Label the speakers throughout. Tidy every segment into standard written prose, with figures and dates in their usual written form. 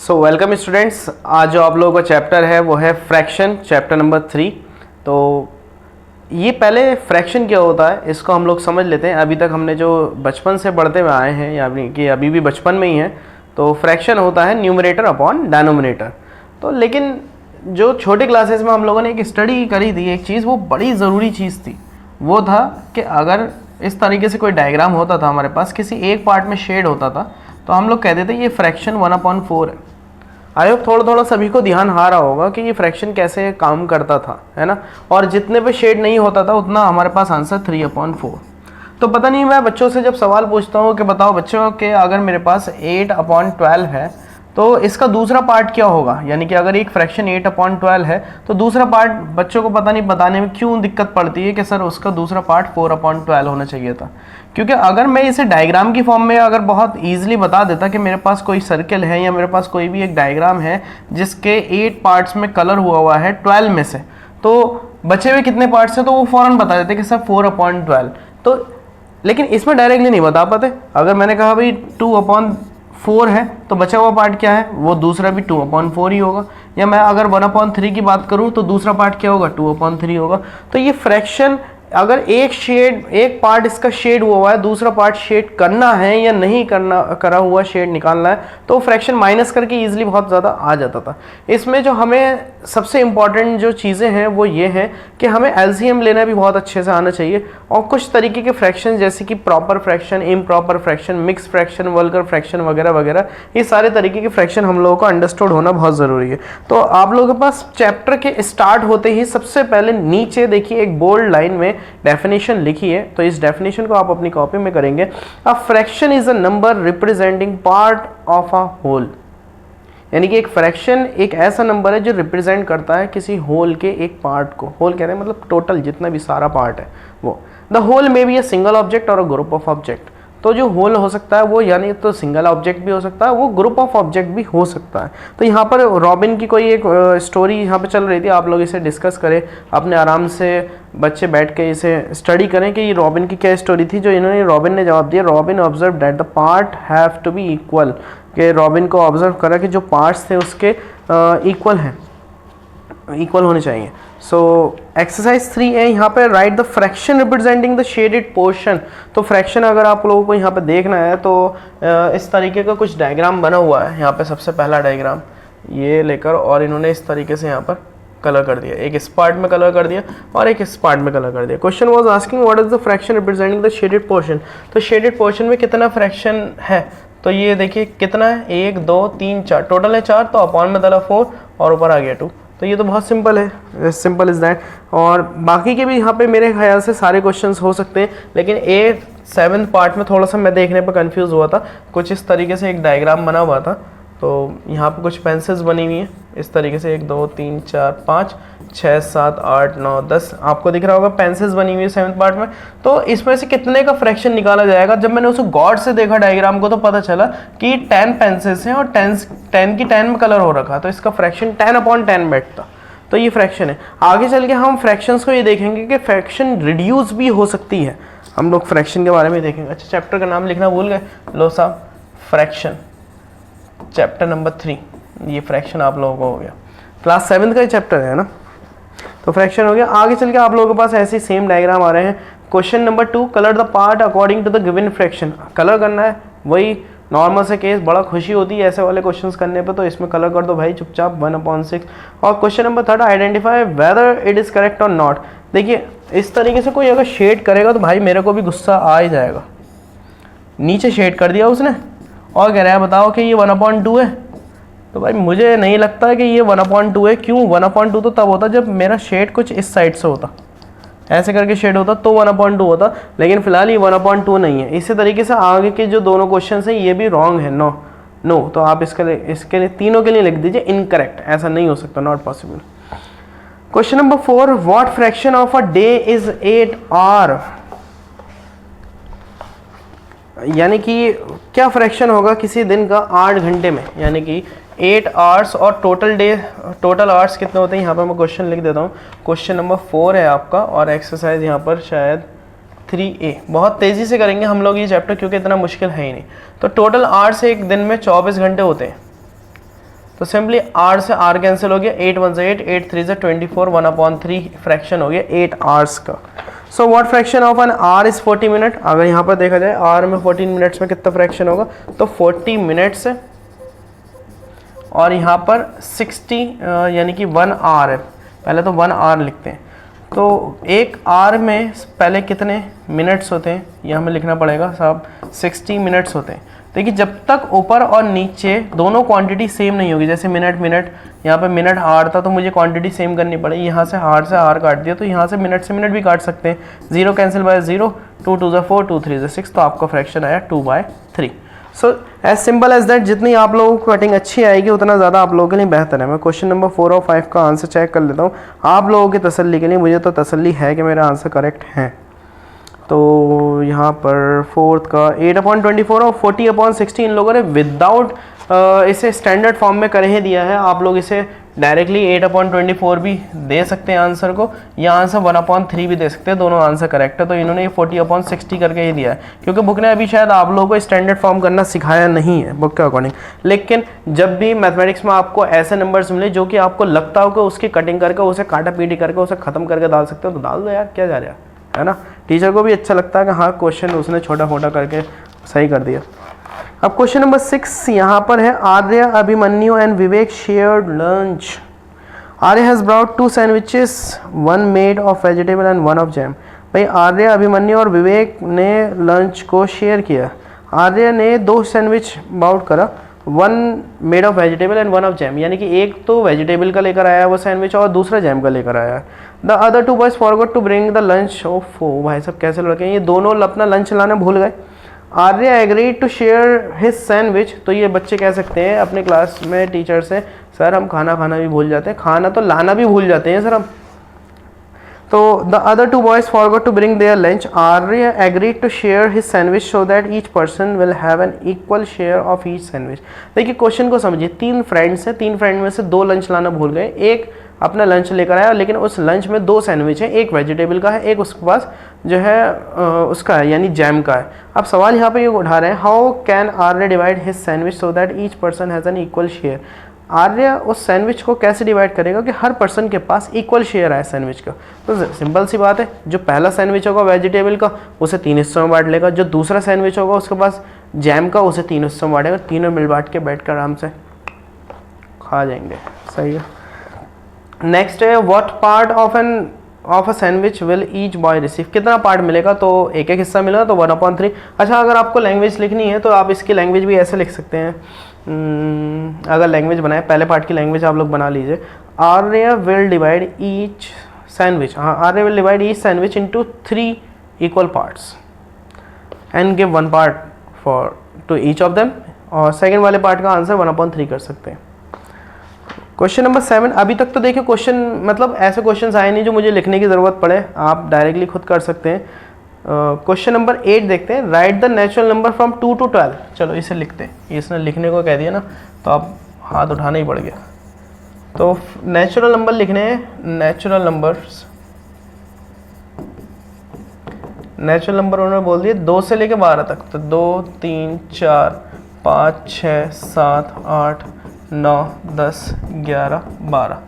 Speaker 1: Welcome students. आज जो आप लोगों का चैप्टर है वो है फ्रैक्शन, चैप्टर नंबर 3। तो ये पहले फ्रैक्शन क्या होता है इसको हम लोग समझ लेते हैं। अभी तक हमने जो बचपन से पढ़ते हुए आए हैं यानी कि अभी भी बचपन में ही है, तो फ्रैक्शन होता है न्यूमरेटर अपॉन डिनोमिनेटर। तो लेकिन जो छोटे क्लासेस में हम लोगों ने एक स्टडी करी थी, एक चीज़ वो बड़ी ज़रूरी चीज़ थी, वो था कि अगर इस तरीके से कोई डायग्राम होता था हमारे पास, किसी एक पार्ट में शेड होता था, तो हम लोग कहते थे ये फ्रैक्शन 1/4 है। आई होप थोड़ा थोड़ा सभी को ध्यान आ रहा होगा कि ये फ्रैक्शन कैसे काम करता था, है ना। और जितने पे शेड नहीं होता था उतना हमारे पास आंसर 3/4। तो पता नहीं, मैं बच्चों से जब सवाल पूछता हूँ कि बताओ बच्चों के अगर मेरे पास 8/12 है तो इसका दूसरा पार्ट क्या होगा, यानी कि अगर एक फ्रैक्शन 8/12 है तो दूसरा पार्ट बच्चों को पता नहीं बताने में क्यों दिक्कत पड़ती है कि सर उसका दूसरा पार्ट 4/12 होना चाहिए था। क्योंकि अगर मैं इसे डायग्राम की फॉर्म में अगर बहुत ईजिली बता देता कि मेरे पास कोई सर्कल है या मेरे पास कोई भी एक डायग्राम है जिसके 8 पार्ट्स में कलर हुआ है 12 में से, तो बचे हुए कितने पार्ट्स हैं तो वो फ़ौरन बता देते कि सर 4/12। तो लेकिन इसमें डायरेक्टली नहीं बता पाते। अगर मैंने कहा भाई 2/4 है तो बचा हुआ पार्ट क्या है, वो दूसरा भी 2/4 ही होगा। या मैं अगर 1/3 की बात करूं तो दूसरा पार्ट क्या होगा, 2/3 होगा। तो ये फ्रैक्शन अगर एक पार्ट इसका शेड हुआ है, दूसरा पार्ट शेड करना है या नहीं करना, करा हुआ शेड निकालना है, तो फ्रैक्शन माइनस करके इजीली बहुत ज़्यादा आ जाता था। इसमें जो हमें सबसे इम्पॉर्टेंट जो चीज़ें हैं वो ये हैं कि हमें एलसीएम लेना भी बहुत अच्छे से आना चाहिए, और कुछ तरीके के फ्रैक्शन जैसे कि proper fraction, improper fraction, mix fraction, vulgar fraction वगैरह वगैरह, ये सारे तरीके के फ्रैक्शन हम लोगों को अंडरस्टूड होना बहुत ज़रूरी है। तो आप लोगों के पास चैप्टर के स्टार्ट होते ही सबसे पहले नीचे देखिए एक बोल्ड लाइन में डेफिनेशन लिखी है। तो इस डेफिनेशन को आप अपनी कॉपी में करेंगे। A fraction is a number representing part of a whole, यानी कि एक फ्रैक्शन एक ऐसा नंबर है जो रिप्रेजेंट करता है किसी होल के एक पार्ट को। होल कहते हैं मतलब टोटल जितना भी सारा पार्ट है वो। द होल में बी अ सिंगल ऑब्जेक्ट और अ ग्रुप ऑफ ऑब्जेक्ट। तो जो होल हो सकता है वो यानी तो सिंगल ऑब्जेक्ट भी हो सकता है, वो ग्रुप ऑफ ऑब्जेक्ट भी हो सकता है। तो यहाँ पर रॉबिन की कोई एक स्टोरी यहाँ पे चल रही थी, आप लोग इसे डिस्कस करें अपने आराम से, बच्चे बैठ के इसे स्टडी करें कि ये रॉबिन की क्या स्टोरी थी। जो रॉबिन ने जवाब दिया, Robin observe that the part have to be equal, कि रॉबिन को ऑब्जर्व करा कि जो पार्ट्स थे उसके इक्वल हैं, इक्वल होने चाहिए। सो एक्सरसाइज 3A यहाँ पे right the fraction representing the shaded portion. तो फ्रैक्शन अगर आप लोगों को यहाँ पे देखना है तो इस तरीके का कुछ डायग्राम बना हुआ है। यहाँ पे सबसे पहला डायग्राम ये लेकर और इन्होंने इस तरीके से यहाँ पर कलर कर दिया, एक इस पार्ट में कलर कर दिया और एक इस पार्ट में कलर कर दिया। Question was asking what is the fraction representing the shaded portion. तो शेडेड पोर्शन में कितना फ्रैक्शन है, तो ये देखिए कितना है, 1 2 3 4, टोटल है 4, तो अपॉन में डाला 4 और ऊपर आ गया 2। तो ये तो बहुत सिंपल है, सिंपल इज दैट। और बाकी के भी यहाँ पे मेरे ख्याल से सारे क्वेश्चंस हो सकते हैं, लेकिन 7th पार्ट में थोड़ा सा मैं देखने पर कंफ्यूज हुआ था। कुछ इस तरीके से एक डायग्राम बना हुआ था, तो यहाँ पे कुछ पेंसिल्स बनी हुई हैं इस तरीके से, 1 2 3 4 5 6 7 8 9 10, आपको दिख रहा होगा पेंसिल्स बनी हुई है 7th पार्ट में। तो इसमें से कितने का फ्रैक्शन निकाला जाएगा। जब मैंने उसे गौर से देखा डायग्राम को तो पता चला कि 10 पेंसिल्स हैं और 10 की 10 में कलर हो रखा, तो इसका फ्रैक्शन 10/10 बैठता। तो ये फ्रैक्शन है। आगे चल के हम फ्रैक्शंस को ये देखेंगे कि फ्रैक्शन रिड्यूस भी हो सकती है, हम लोग फ्रैक्शन के बारे में देखेंगे। अच्छा, चैप्टर का नाम लिखना भूल गए, लो साहब, फ्रैक्शन, चैप्टर नंबर 3। ये फ्रैक्शन आप लोगों को हो गया, क्लास 7th का चैप्टर है ना, तो फ्रैक्शन हो गया। आगे चल के आप लोगों के पास ऐसे सेम डायग्राम आ रहे हैं। Question number 2, colour the part according to the given fraction. Colour करना है, वही नॉर्मल से केस, बड़ा खुशी होती है ऐसे वाले क्वेश्चंस करने पे, तो इसमें कलर कर दो भाई चुपचाप 1/6। और question number 3, identify whether it is correct और नॉट। देखिए इस तरीके से कोई अगर शेड करेगा तो भाई मेरे को भी गुस्सा आ ही जाएगा। नीचे शेड कर दिया उसने और कह रहा है बताओ कि ये 1/2 है, तो भाई मुझे नहीं लगता कि ये 1/2 है। क्यों 1/2 तो तब होता जब मेरा शेड कुछ इस साइड से होता, ऐसे करके शेड होता तो 1/2 होता, लेकिन फिलहाल ये 1/2 नहीं है। इसी तरीके से आगे के जो दोनों क्वेश्चन हैं ये भी रॉन्ग है, नो। तो आप इसके लिए तीनों के लिए लिख दीजिए इनकरेक्ट, ऐसा नहीं हो सकता, not possible. Question number 4, what fraction of a day is 8 hour. यानी कि क्या फ्रैक्शन होगा किसी दिन का 8 घंटे में, यानी कि 8 आवर्स। और टोटल आवर्स कितने होते हैं, यहाँ पर मैं क्वेश्चन लिख देता हूँ। क्वेश्चन नंबर 4 है आपका, और एक्सरसाइज यहाँ पर शायद 3A। बहुत तेज़ी से करेंगे हम लोग ये चैप्टर क्योंकि इतना मुश्किल है ही नहीं। तो टोटल आवर्स एक दिन में 24 घंटे होते हैं। तो सिंपली r से r कैंसिल हो गया, 8 1 से 8, 8 3 से 24, 1/3 फ्रैक्शन हो गया 8 आवर्स का। So what fraction of an r is 40 minute. अगर यहाँ पर देखा जाए r में 14 मिनट्स में कितना फ्रैक्शन होगा, तो 40 मिनट्स और यहाँ पर 60 यानी कि 1 आवर है, पहले तो 1 आवर लिखते हैं। तो एक आवर में पहले कितने मिनट्स होते हैं, ये हमें लिखना पड़ेगा साहब, 60 मिनट्स होते हैं। देखिए जब तक ऊपर और नीचे दोनों क्वांटिटी सेम नहीं होगी, जैसे मिनट मिनट, यहाँ पे मिनट आवर था तो मुझे क्वांटिटी सेम करनी पड़ेगी, यहाँ से आर काट दिया तो यहाँ से मिनट भी काट सकते हैं, 0 कैंसिल बाय 0, 2 2 ज़ा 4, 2 3 ज़ा 6, तो आपका फ्रैक्शन आया 2/3। So as simple as that, जितनी आप लोगों को कटिंग अच्छी आएगी उतना ज़्यादा आप लोगों के लिए बेहतर है। मैं क्वेश्चन नंबर 4 और 5 का आंसर चेक कर लेता हूँ आप लोगों की तसल्ली के लिए, मुझे तो तसल्ली है कि मेरा आंसर करेक्ट है। तो यहाँ पर फोर्थ का 8/24 और 40/60 इन लोगों ने विदाउट इसे स्टैंडर्ड फॉर्म में कर ही दिया है। आप लोग इसे डायरेक्टली 8/24 भी दे सकते हैं आंसर को, या आंसर 1/3 भी दे सकते हैं, दोनों आंसर करेक्ट है। तो इन्होंने ये 40/60 करके ही दिया है, क्योंकि बुक ने अभी शायद आप लोगों को स्टैंडर्ड फॉर्म करना सिखाया नहीं है बुक के अकॉर्डिंग। लेकिन जब भी मैथमेटिक्स में आपको ऐसे नंबर्स मिले जो कि आपको लगता हो कि उसकी कटिंग करके, उसे काटा पीटी करके, उसे ख़त्म करके डाल सकते हो, तो डाल दो यार, क्या जा रहा है ना। टीचर को भी अच्छा लगता है कि हाँ क्वेश्चन उसने छोटा मोटा करके सही कर दिया। अब क्वेश्चन नंबर 6 यहाँ पर है, Arya, Abhimanyu and Vivek shared lunch. Arya has brought 2 sandwiches, 1 made of vegetable and 1 of jam. भाई आर्य, अभिमन्यु और विवेक ने लंच को शेयर किया। आर्य ने 2 सैंडविच बाउट करा, 1 made of vegetable and 1 of jam, यानी कि एक तो वेजिटेबल का लेकर आया वो सैंडविच और दूसरा जैम का लेकर आया। The other 2 boys forgot to bring the lunch of, ओ भाई सब कैसे लड़के हैं, ये दोनों अपना लंच लाना भूल गए। Arya agreed to share his sandwich, तो ये बच्चे कह सकते हैं अपने क्लास में टीचर से, सर हम खाना भी भूल जाते हैं, खाना तो लाना भी भूल जाते हैं सर हम। तो the other 2 boys forgot to bring their lunch. Arya agreed to share his sandwich so that each person will have an equal share of each sandwich. देखिए क्वेश्चन को समझिए, 3 फ्रेंड्स हैं, 3 फ्रेंड में से 2 लंच लाना भूल गए, एक अपना लंच लेकर आया, लेकिन उस लंच में 2 सैंडविच है, एक वेजिटेबल का है, एक उसके पास जो है उसका है यानी जैम का है। अब सवाल यहाँ पे ये उठा रहे हैं, how can Arya divide his sandwich so that each person has an equal share. Arya उस सैंडविच को कैसे डिवाइड करेगा कि हर पर्सन के पास इक्वल शेयर है सैंडविच का। तो सिंपल सी बात है, जो पहला सैंडविच होगा वेजिटेबल का उसे 3 हिस्सों में बांट लेगा, जो दूसरा सैंडविच होगा उसके पास जैम का उसे 3 हिस्सों में बांटेगा, तीनों मिल बांट के बैठ कर आराम से खा जाएंगे। सही है। नेक्स्ट है, what part of a sandwich will each boy receive. कितना पार्ट मिलेगा, तो एक हिस्सा मिलेगा तो 1/3। अच्छा अगर आपको लैंग्वेज लिखनी है तो आप इसकी लैंग्वेज भी ऐसे लिख सकते हैं, अगर लैंग्वेज बनाए, पहले पार्ट की लैंग्वेज आप लोग बना लीजिए। Arya will divide each sandwich, हाँ Arya will divide each sandwich into 3 equal parts and give 1 part for to each of them, और सेकेंड वाले पार्ट का आंसर 1/3 कर सकते हैं। क्वेश्चन नंबर 7, अभी तक तो देखिए क्वेश्चन मतलब ऐसे क्वेश्चंस आए नहीं जो मुझे लिखने की ज़रूरत पड़े, आप डायरेक्टली खुद कर सकते हैं। क्वेश्चन नंबर 8 देखते हैं, right the natural number from 2 to 12। चलो इसे लिखते हैं, इसने लिखने को कह दिया ना तो आप हाथ उठाना ही पड़ गया। तो नेचुरल नंबर लिखने हैं, नेचुरल नंबर उन्होंने बोल दिए 2 से लेके 12 तक, तो 2 3 4 5 6 7 8 9 10 11 12,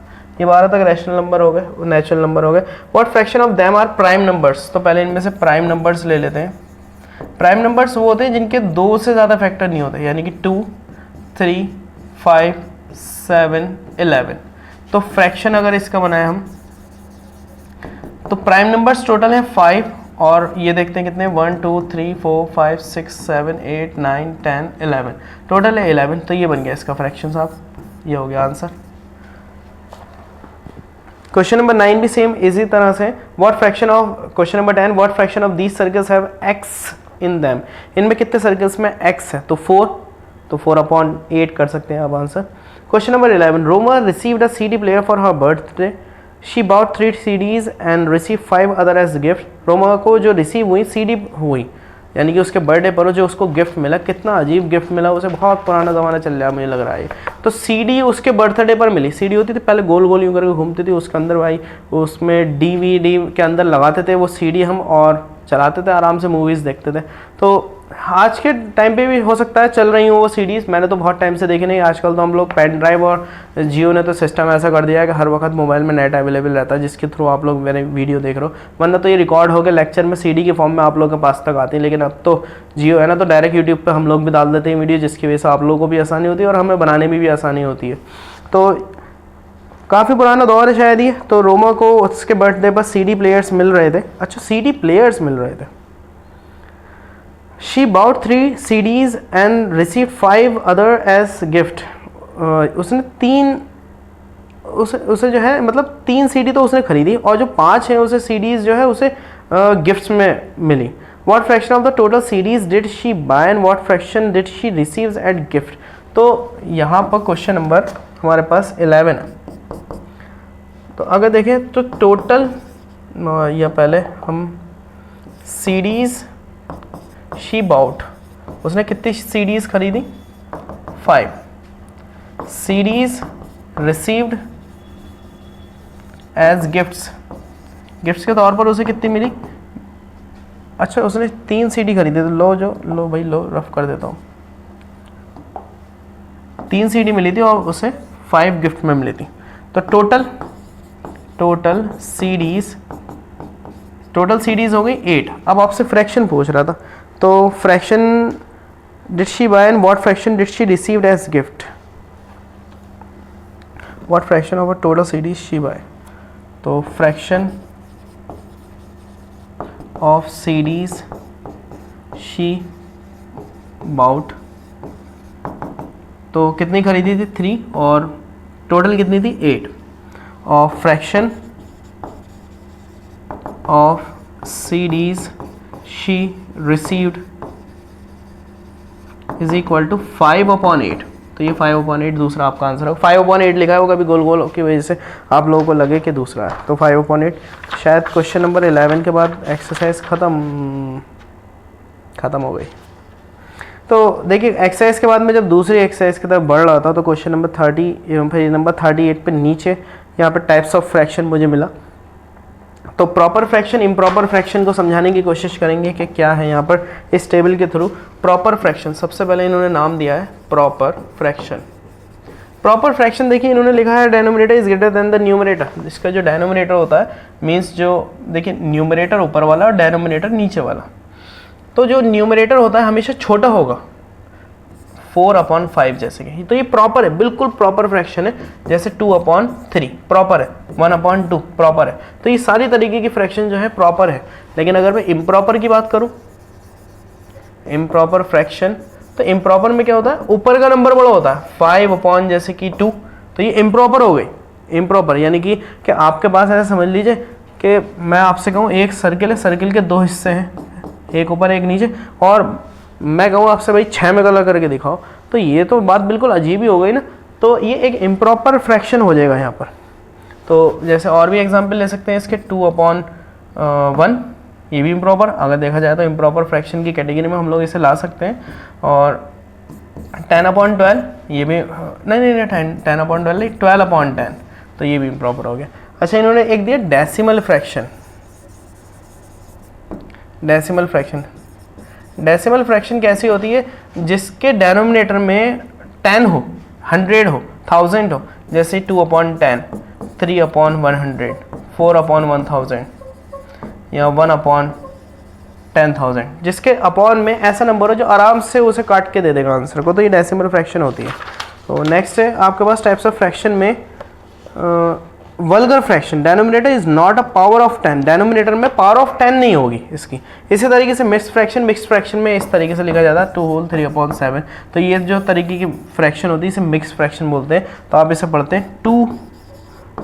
Speaker 1: ये 12 तक रैशनल नंबर हो गए, नेचुरल नंबर हो गए। What fraction of them are prime numbers, तो पहले इनमें से प्राइम नंबर्स ले लेते हैं। प्राइम नंबर्स वो होते हैं जिनके 2 से ज़्यादा फैक्टर नहीं होते, यानी कि 2 3 5 7 11। तो फ्रैक्शन अगर इसका बनाए हम, तो प्राइम नंबर्स टोटल है 5, और ये देखते हैं कितने 1 2 3 4 5 6 7 8 9 10 11, टोटल है 11। तो ये बन गया इसका फ्रैक्शन साहब, ये हो गया आंसर। क्वेश्चन नंबर 9 भी सेम इसी तरह से, what fraction of, question number 10, what fraction of these circles have x in them. इनमें कितने सर्कल्स में x है, तो 4, तो 4/8 कर सकते हैं आप answer. Question number 11, Roma received a CD player for her birthday, she bought 3 CDs and receive 5 other as gift. Roma को जो रिसीव हुई CD हुई, यानी कि उसके बर्थडे पर जो उसको गिफ्ट मिला, कितना अजीब गिफ्ट मिला, उसे बहुत पुराना ज़माना चल रहा है मुझे लग रहा है। तो CD उसके बर्थडे पर मिली, CD होती थी पहले गोल गोल यूँ करके घूमती थी, उसके अंदर भाई उसमें DVD के अंदर लगाते थे वो CD हम, और चलाते थे आराम से, मूवीज़ देखते थे। तो आज के टाइम पे भी हो सकता है चल रही हूँ वो सीडीज़, मैंने तो बहुत टाइम से देखी नहीं। आजकल तो हम लोग पेन ड्राइव, और जियो ने तो सिस्टम ऐसा कर दिया है कि हर वक्त मोबाइल में नेट अवेलेबल रहता है, जिसके थ्रू आप लोग मेरे वीडियो देख रहे हो। वरना तो ये रिकॉर्ड होकर लेक्चर में सीडी के फॉर्म में आप लोगों के पास तक आती है, लेकिन अब तो जियो है ना, तो डायरेक्ट यूट्यूब पर हम लोग भी डाल देते हैं वीडियो, जिसकी वजह से आप लोगों को भी आसानी होती है और हमें बनाने में भी आसानी होती है। तो काफ़ी पुराना दौर है शायद ये। तो रोमा को उसके बर्थडे पर सीडी प्लेयर्स मिल रहे थे। अच्छा, सीडी प्लेयर्स मिल रहे थे। She bought 3 CDs and received 5 other as gift. उसे जो है मतलब 3 CD तो उसने खरीदी, और जो 5 हैं उसे CDs जो है उसे गिफ्ट्स में मिली। What fraction of the total CDs did she buy and what fraction did she receive at gift? तो यहाँ पर क्वेश्चन नंबर हमारे पास 11 है। तो अगर देखें तो टोटल, या पहले हम CDs शी बाउट, उसने कितनी सीडीज़ खरीदी? 5 CDs received as gifts, gifts के तौर पर उसे कितनी मिली? अच्छा, उसने 3 सीडी खरीदी। तो लो भाई लो, रफ कर देता हूँ। 3 सीडी मिली थी और उसे 5 गिफ्ट में मिली थी। तो टोटल सीडीज़ हो गई 8। अब आपसे फ्रैक्शन पूछ रहा था, तो fraction did she buy and what fraction did she received as gift? What fraction of a total CDs she buy? तो fraction of CDs she bought, तो कितनी खरीदी थी? 3, और टोटल कितनी थी? 8। और fraction of CDs she received is equal to 5/8। तो ये 5/8 दूसरा आपका आंसर है। 5/8 लिखा है, वो कभी गोल गोल की वजह से आप लोगों को लगे कि दूसरा है। तो 5/8 शायद क्वेश्चन नंबर 11 के बाद एक्सरसाइज ख़त्म हो गई। तो देखिए, एक्सरसाइज के बाद में जब दूसरी एक्सरसाइज की तरफ बढ़ रहा था, तो क्वेश्चन नंबर 30 फिर नंबर 38 पे नीचे यहाँ पर टाइप्स ऑफ फ्रैक्शन मुझे मिला। तो प्रॉपर फ्रैक्शन, इम्प्रॉपर फ्रैक्शन को समझाने की कोशिश करेंगे कि क्या है यहाँ पर इस टेबल के थ्रू। प्रॉपर फ्रैक्शन, सबसे पहले इन्होंने नाम दिया है प्रॉपर फ्रैक्शन। प्रॉपर फ्रैक्शन देखिए, इन्होंने लिखा है denominator is greater than the numerator. इसका जो डेनोमिनेटर होता है, मीन्स जो देखिए न्यूमरेटर ऊपर वाला और डेनोमिनेटर नीचे वाला। तो जो न्यूमरेटर होता है हमेशा छोटा होगा, 4/5 जैसे कि। तो ये प्रॉपर है, बिल्कुल प्रॉपर फ्रैक्शन है। जैसे 2/3 प्रॉपर है, 1/2 प्रॉपर है। तो ये सारी तरीके की फ्रैक्शन जो है प्रॉपर है। लेकिन अगर मैं इम्प्रॉपर की बात करूं, इम्प्रॉपर फ्रैक्शन, तो इम्प्रॉपर में क्या होता है? ऊपर का नंबर बड़ा होता है, 5 जैसे कि 2। तो ये इम्प्रॉपर हो गई। इम्प्रॉपर यानी कि आपके पास ऐसा समझ लीजिए कि मैं आपसे कहूँ एक सर्किल है, सर्किल के 2 हिस्से हैं, एक ऊपर एक नीचे, और मैं कहूँ आपसे भाई 6 में कलर करके दिखाओ, तो ये तो बात बिल्कुल अजीब ही हो गई ना। तो ये एक इम्प्रॉपर फ्रैक्शन हो जाएगा यहाँ पर। तो जैसे और भी एग्जांपल ले सकते हैं इसके, 2/1, ये भी इम्प्रॉपर, अगर देखा जाए तो इम्प्रॉपर फ्रैक्शन की कैटेगरी में हम लोग इसे ला सकते हैं। और 10/12, ये भी नहीं 10/12 नहीं, 12/10, तो ये भी इम्प्रॉपर हो गया। अच्छा, इन्होंने एक दिया डेसिमल फ्रैक्शन। डेसिमल फ्रैक्शन कैसी होती है? जिसके डेनोमिनेटर में 10 हो, 100 हो, 1000 हो। जैसे 2/10, 3/100, 4/1000 या 1/10,000। जिसके अपॉन में ऐसा नंबर हो जो आराम से उसे काट के दे देगा आंसर को, तो ये डेसिमल फ्रैक्शन होती है। तो नेक्स्ट है आपके पास टाइप्स ऑफ फ्रैक्शन में vulgar fraction. Denominator is not a power of 10। Denominator में पावर ऑफ 10 नहीं होगी इसकी। इसी तरीके से मिक्स्ड फ्रैक्शन में इस तरीके से लिखा जाता है 2 होल 3/7। तो ये जो तरीके की फ्रैक्शन होती है इसे मिक्स्ड फ्रैक्शन बोलते हैं। तो आप इसे पढ़ते हैं 2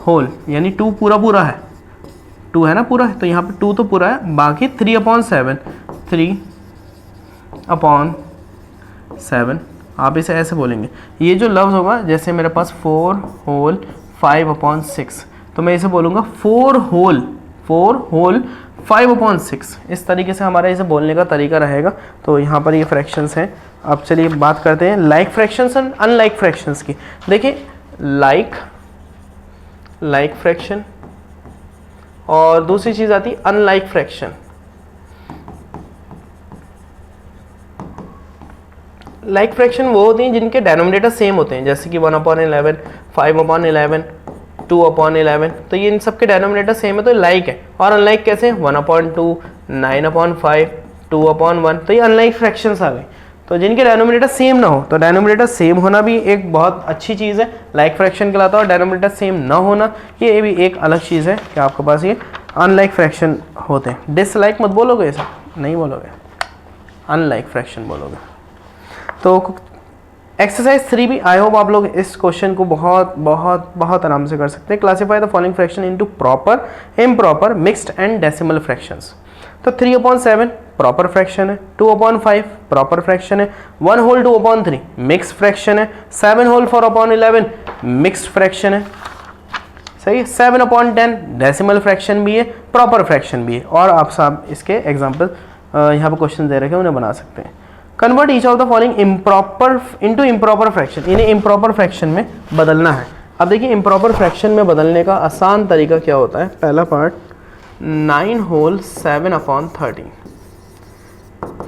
Speaker 1: होल, यानी 2 पूरा है, 2 है ना पूरा, तो यहाँ पे 2 तो पूरा है, बाकी 3/7, 3/7 आप इसे ऐसे बोलेंगे। ये जो लफ्ज़ होगा, जैसे मेरे पास 4 होल 5/6, तो मैं इसे बोलूँगा 4 होल 5/6। इस तरीके से हमारा इसे बोलने का तरीका रहेगा। तो यहाँ पर ये फ्रैक्शंस हैं। अब चलिए बात करते हैं like fractions and unlike fractions की। देखिए, लाइक फ्रैक्शन और दूसरी चीज़ आती है अनलाइक फ्रैक्शन। लाइक फ्रैक्शन वो होती हैं जिनके डेनोमिनेटर सेम होते हैं, जैसे कि 1/11, 5/11, 2/11, तो ये इन सब के डेनोमिनेटर सेम है तो लाइक है। और अनलाइक कैसे, 1/2, 9/5, 2/1, तो ये अनलाइक फ्रैक्शंस आ गए। तो जिनके डेनोमिनेटर सेम ना हो, तो डेनोमिनेटर सेम होना भी एक बहुत अच्छी चीज़ है, लाइक फ्रैक्शन कहलाता है। और डेनोमिनेटर सेम ना होना ये भी एक अलग चीज़ है कि आपके पास ये अनलाइक फ्रैक्शन होते हैं। डिसलाइक मत बोलोगे, ऐसा नहीं बोलोगे, अनलाइक फ्रैक्शन बोलोगे। तो एक्सरसाइज 3 भी आई होप आप लोग इस क्वेश्चन को बहुत बहुत बहुत आराम से कर सकते हैं। Classify the following fraction into proper, improper, mixed and decimal fractions. तो 3/7 प्रॉपर फ्रैक्शन है, 2/5 प्रॉपर फ्रैक्शन है, 1/2/3 मिक्स फ्रैक्शन है, 7/4/11 मिक्स्ड फ्रैक्शन है, सही है। 7/10 डेसिमल फ्रैक्शन भी है, प्रॉपर फ्रैक्शन भी है। और आप सब इसके एग्जाम्पल यहाँ पर क्वेश्चन दे रखे हैं, उन्हें बना सकते हैं। Convert each of the following improper into improper fraction, इन्हें इम्प्रॉपर फ्रैक्शन में बदलना है। अब देखिए इम्प्रॉपर फ्रैक्शन में बदलने का आसान तरीका क्या होता है। पहला पार्ट 9 होल 7/13।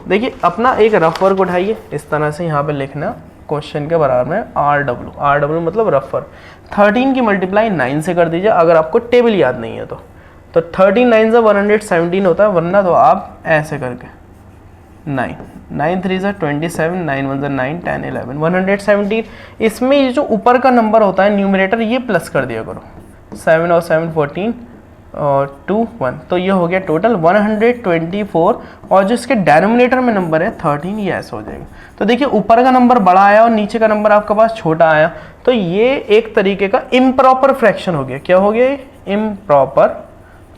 Speaker 1: देखिए अपना एक रफ वर्क उठाइए, इस तरह से यहाँ पे लिखना क्वेश्चन के बराबर में RW मतलब रफ वर्क। 13 की मल्टीप्लाई 9 से कर दीजिए अगर आपको टेबल याद नहीं है तो 13 9 से 117 होता है, वरना तो आप ऐसे करके 9 9 3 से 27, 9 1 से 9, 10 11 117। इसमें ये जो ऊपर का नंबर होता है न्यूमरेटर, ये प्लस कर दिया करो, 7 और 7 14 और 2 1, तो ये हो गया टोटल 124। और जो इसके डेनोमिनेटर में नंबर है 13, ये ऐसा हो जाएगा। तो देखिए ऊपर का नंबर बड़ा आया और नीचे का नंबर आपके पास छोटा आया, तो ये एक तरीके का इम्प्रॉपर फ्रैक्शन हो गया। क्या हो गया, इम्प्रॉपर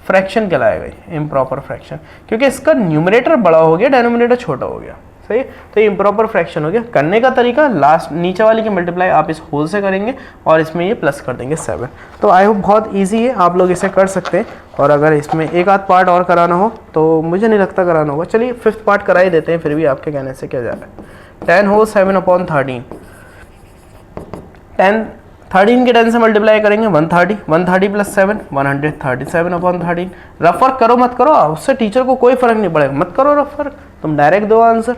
Speaker 1: फ्रैक्शन कहलाएगा, इम्प्रॉपर फ्रैक्शन, क्योंकि इसका न्यूमरेटर बड़ा हो गया, डेनोमिनेटर छोटा हो गया, सही। तो ये इम्प्रॉपर फ्रैक्शन हो गया। करने का तरीका, लास्ट नीचे वाले की मल्टीप्लाई आप इस होल से करेंगे और इसमें ये प्लस कर देंगे 7। तो आई होप बहुत इजी है, आप लोग इसे कर सकते हैं। और अगर इसमें एक आध पार्ट और कराना हो तो मुझे नहीं लगता कराना होगा, चलिए 5th पार्ट करा ही देते हैं, फिर भी आपके कहने से क्या जा रहा है। 10 होल 7/13, 13 के 10 से मल्टीप्लाई करेंगे 130, 130 प्लस 7 137/13। रफ वर्क करो मत करो, उससे टीचर को कोई फर्क नहीं पड़ेगा, मत करो रफ वर्क, तुम डायरेक्ट दो answer.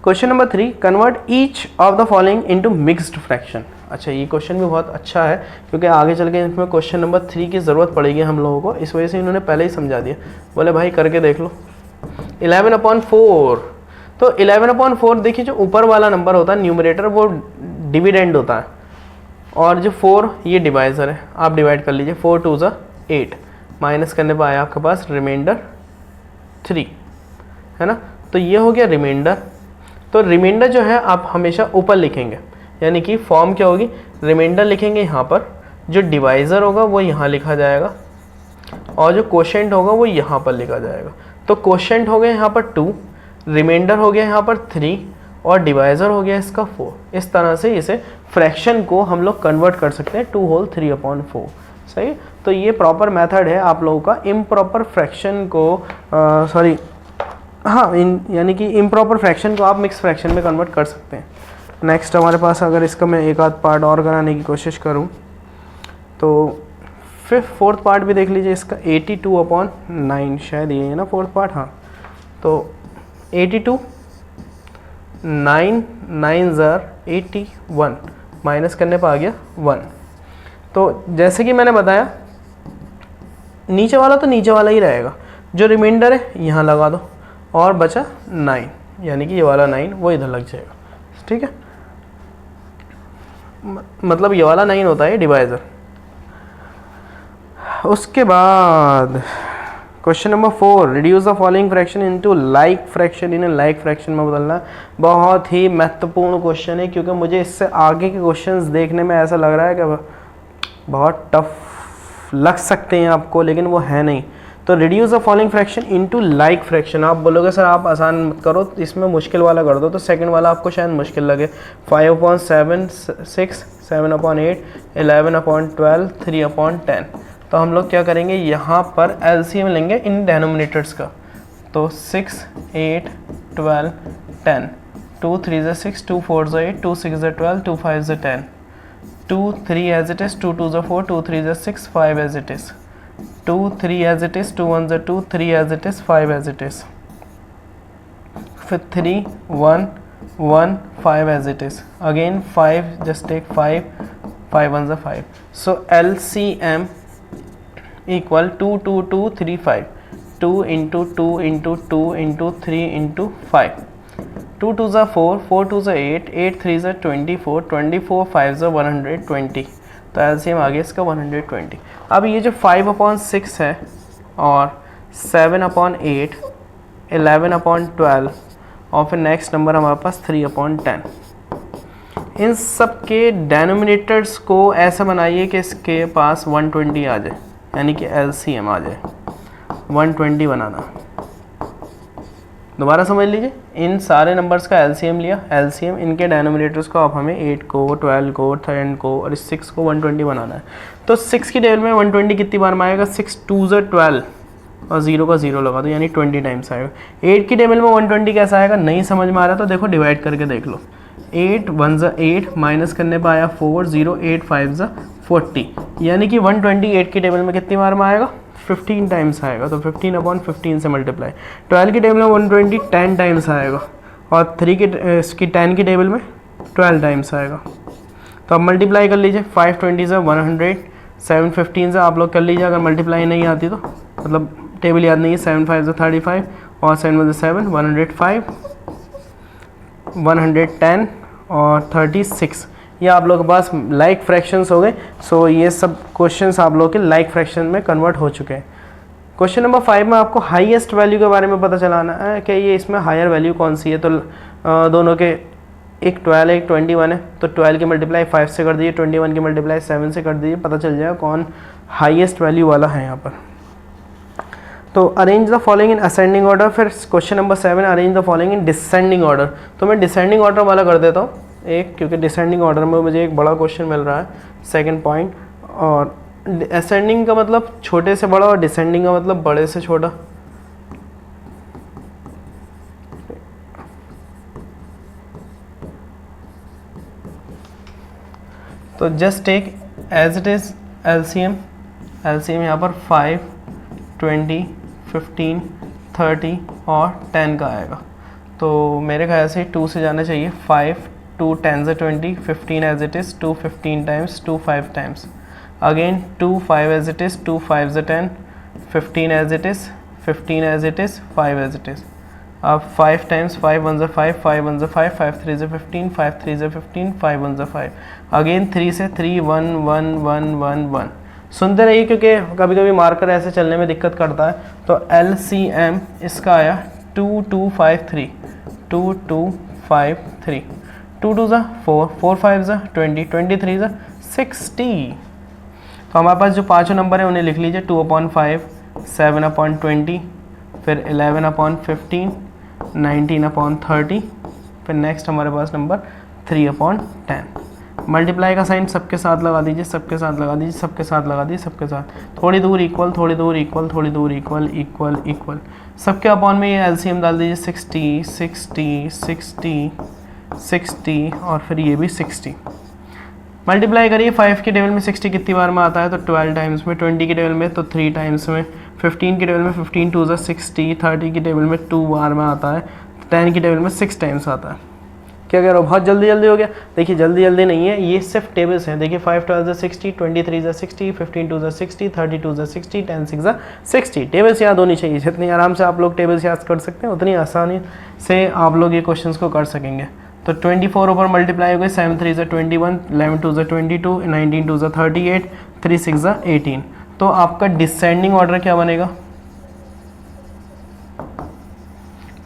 Speaker 1: Question number 3, convert each of the following into mixed fraction. अच्छा ये क्वेश्चन भी बहुत अच्छा है, क्योंकि आगे चल के इसमें क्वेश्चन नंबर 3 की ज़रूरत पड़ेगी हम लोगों को, इस वजह से इन्होंने पहले ही समझा दिया। बोले भाई करके देख लो। 11/4, तो 11/4 देखिए जो ऊपर वाला नंबर होता है न्यूमरेटर वो डिविडेंड होता है, और जो 4 ये डिवाइजर है, आप डिवाइड कर लीजिए। 4 2 ज़ा 8, माइनस करने पर आया आपके पास रिमाइंडर 3, है ना। तो ये हो गया रिमाइंडर। तो रिमाइंडर जो है आप हमेशा ऊपर लिखेंगे, यानी कि फॉर्म क्या होगी, रिमाइंडर लिखेंगे यहाँ पर, जो डिवाइज़र होगा वो यहाँ लिखा जाएगा, और जो कोशेंट होगा वो यहाँ पर लिखा जाएगा। तो कोशेंट हो गया यहाँ पर 2, रिमाइंडर हो गया यहाँ पर 3, और डिवाइज़र हो गया इसका 4। इस तरह से इसे फ्रैक्शन को हम लोग कन्वर्ट कर सकते हैं 2 होल 3/4, सही। तो ये प्रॉपर मेथड है आप लोगों का इम्प्रॉपर फ्रैक्शन को यानी कि इम्प्रॉपर फ्रैक्शन को आप मिक्स फ्रैक्शन में कन्वर्ट कर सकते हैं। नेक्स्ट हमारे पास, अगर इसका मैं एक आध पार्ट और कराने की कोशिश करूं तो 4th पार्ट भी देख लीजिए इसका। 82/9 शायद ये है ना 4th पार्ट, हाँ। तो 82, 9 9 ज़र 81, माइनस करने पर आ गया 1। तो जैसे कि मैंने बताया नीचे वाला तो नीचे वाला ही रहेगा, जो रिमाइंडर है यहाँ लगा दो, और बचा 9, यानी कि ये वाला 9 वो इधर लग जाएगा, ठीक है। मतलब ये वाला 9 होता है डिवाइज़र। उसके बाद question number 4, reduce the following fraction into like fraction, इन्हें लाइक फ्रैक्शन में बदलना। बहुत ही महत्वपूर्ण क्वेश्चन है, क्योंकि मुझे इससे आगे के क्वेश्चंस देखने में ऐसा लग रहा है कि बहुत टफ लग सकते हैं आपको, लेकिन वो है नहीं। तो reduce the following fraction into like fraction, आप बोलोगे सर आप आसान मत करो, इसमें मुश्किल वाला कर दो, तो सेकंड वाला आपको शायद मुश्किल लगे। 5/7 6, 7/8, 11/12, 3/10। तो हम लोग क्या करेंगे, यहाँ पर एलसीएम लेंगे इन डेनोमिनेटर्स का। तो 6 8 12 10, 2 3 ज़ा 6, 2 4 ज़ा 8, 2 6 ज़ा 12, 2 5 ज़ा 10, 2 3 एज इट इज़, 2 2 ज़ा 4, 2 3 ज़ा 6, 5 as it is. 2 3 as it is, 2 1 ज़ा 2, 3 as it is, 5 as it is, फिर 3 1 1 5 as it is, again 5 just take 5 5 1 ज़ा 5. So LCM equal 2 2 2 3 5, 2 into 2 into 2 into 3 into 5, 2 2 ज़ा 4, 4 2 ज़ा 8, 8 3 ज़ा 24, 24 5 ज़ा 120. तो एलसीएम आ गया इसका 120. अब ये जो 5/6 है और 7/8, 11/12 और फिर नेक्स्ट नंबर हमारे पास 3/10, इन सब के डेनोमिनेटर्स को ऐसा बनाइए कि इसके पास 120 आ जाए, यानी कि एलसीएम आ जाए. 120 बनाना, दोबारा समझ लीजिए. इन सारे नंबर्स का एलसीएम लिया, एलसीएम इनके डेनोमिनेटर्स को अब हमें 8 को 12 को 10 को और 6 को 120 बनाना है. तो 6 की टेबल में 120 कितनी बार में आएगा? 6 2 ज़ा 12 और 0 का 0 लगा दो, यानी 20 टाइम्स आएगा. 8 की टेबल में 120 कैसा आएगा? नहीं समझ में आ रहा तो देखो डिवाइड करके देख लो. 8 1 ज़ा 8, माइनस करने पर आया 4, 0 8 5 ज़ा 40, यानी कि 128 की टेबल में कितनी बार में आएगा? 15 टाइम्स आएगा. तो 15/15 से मल्टीप्लाई. 12 की टेबल में 120 10 टाइम्स आएगा और 3 की इसकी 10 की टेबल में 12 टाइम्स आएगा. तो अब मल्टीप्लाई कर लीजिए. 5 20 से 100, 7 15 से आप लोग कर लीजिए. अगर मल्टीप्लाई नहीं आती तो मतलब टेबल याद नहीं है. 7 5 से 35 और 7 1 7, 105, 110 और 36. ये आप लोगों के पास लाइक फ्रैक्शंस हो गए. सो ये सब क्वेश्चंस आप लोग के लाइक फ्रैक्शन में कन्वर्ट हो चुके हैं. क्वेश्चन नंबर 5 में आपको हाईएस्ट वैल्यू के बारे में पता चलाना है कि ये इसमें हायर वैल्यू कौन सी है. तो दोनों के एक 12 है, एक 21 है. तो 12 की मल्टीप्लाई 5 से कर दीजिए, 21 की मल्टीप्लाई 7 से कर दीजिए, पता चल जाएगा कौन हाईएस्ट वैल्यू वाला है यहाँ पर. तो arrange the following in ascending order. फिर question number 7, arrange the following in descending order. तो मैं डिसेंडिंग ऑर्डर वाला कर देता हूँ एक, क्योंकि डिसेंडिंग ऑर्डर में मुझे एक बड़ा क्वेश्चन मिल रहा है. Second point. और असेंडिंग का मतलब छोटे से बड़ा और डिसेंडिंग का मतलब बड़े से छोटा. तो just take as it is LCM. LCM यहाँ पर 5 20 15 30 और 10 का आएगा. तो मेरे ख्याल से 2 से जाना चाहिए. 5 2 10 से 20, 15 as it is, 2 15 times, 2 5 times, again 2 5 as it is, 2 5 से 10, 15 as it is, 15 as it is, 5 as it is. अब 5 टाइम्स, 5 1 से 5, 5 1 से 5, 5 3 से 15, 5 3 से 15, 5 1 से 5, अगेन 3 से 3 1 1 1 1 1. सुनते रहिए क्योंकि कभी कभी मार्कर ऐसे चलने में दिक्कत करता है. तो LCM इसका आया 2 2 5 3, 2 2 5 3, 2 2 ज़ा 4, 4 5 ज़ा 20, 23 ज़ा 60. तो हमारे पास जो पाँचों नंबर है उन्हें लिख लीजिए. 2/5, 7/20, फिर 11/15, 19/30, फिर नेक्स्ट हमारे पास नंबर 3/10. मल्टीप्लाई का साइन सबके साथ लगा दीजिए, सबके साथ लगा दीजिए, सबके साथ लगा दीजिए, सबके साथ. थोड़ी दूर इक्वल, थोड़ी दूर इक्वल, थोड़ी दूर इक्वल, इक्वल इक्वल. सबके अपॉन में ये एलसीएम डाल दीजिए. 60 60 60 60 और फिर ये भी 60. मल्टीप्लाई करिए. 5 की टेबल में 60 कितनी बार में आता है? तो 12 टाइम्स में. 20 की टेबल में तो 3 टाइम्स में. 15 की टेबल में 15 2 ज़ा 60. 30 की टेबल में 2 बार में आता है. 10 की टेबल में 6 टाइम्स आता है. क्या कह रहे हो? बहुत जल्दी जल्दी हो गया. देखिए जल्दी जल्दी नहीं है, ये सिर्फ टेबल्स हैं. देखिए 5 12 ज़ा 60, 23 ज़ा 60, 15 2 ज़ा 60, 32 ज़ा 60, 10 6 ज़ा 60. टेबल्स याद होनी चाहिए. जितनी आराम से आप लोग टेबल्स याद कर सकते हैं उतनी आसानी से आप लोग ये क्वेश्चंस को कर सकेंगे. तो 24 ऊपर मल्टीप्लाई हो गए. 7 3 ज़ा 21, 11 2 ज़ा 22, 19 2 ज़ा 38, 3 6 ज़ा 18. तो आपका डिसेंडिंग ऑर्डर क्या बनेगा?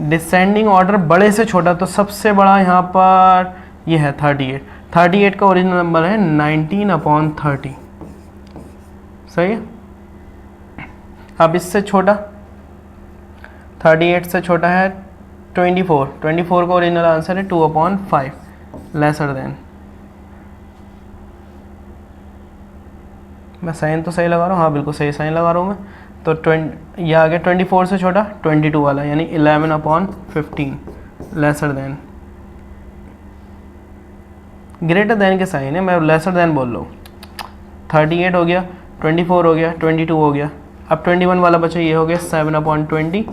Speaker 1: डिसेंडिंग ऑर्डर बड़े से छोटा. तो सबसे बड़ा यहाँ पर ये है 38. 38 का ओरिजिनल नंबर है 19/30. सही है. अब इससे छोटा 38 से छोटा है 24. 24 का ओरिजिनल आंसर है 2/5 लेसर देन. मैं साइन तो सही लगा रहा हूँ. हाँ बिल्कुल सही साइन लगा रहा हूँ मैं. तो ये आ गया 24 से छोटा 22 वाला, यानी 11/15 लेसर देन. ग्रेटर देन के साइन है, मैं लेसर देन बोल रहा हूँ. 38 हो गया 24 हो गया, 22 हो गया, अब 21 वाला बचा, ये हो गया 7/20,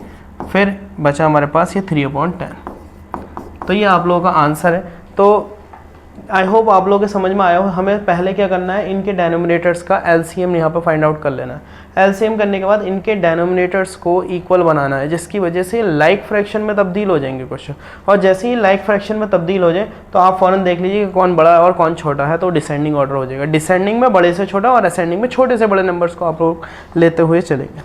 Speaker 1: फिर बचा हमारे पास ये 3/10। तो ये आप लोगों का आंसर है। तो आई होप आप लोगों के समझ में आया हो। हमें पहले क्या करना है, इनके डेनोमिनेटर्स का एलसीएम यहाँ पर फाइंड आउट कर लेना है। एलसीएम करने के बाद इनके डेनोमिनेटर्स को इक्वल बनाना है, जिसकी वजह से लाइक फ्रैक्शन में तब्दील हो जाएंगे क्वेश्चन। और जैसे ही लाइक फ्रैक्शन में तब्दील हो जाए तो आप फ़ौरन देख लीजिए कि कौन बड़ा है और कौन छोटा है, तो डिसेंडिंग ऑर्डर हो जाएगा। डिसेंडिंग में बड़े से छोटा और असेंडिंग में छोटे से बड़े नंबर्स को आप लोग लेते हुए चलेंगे।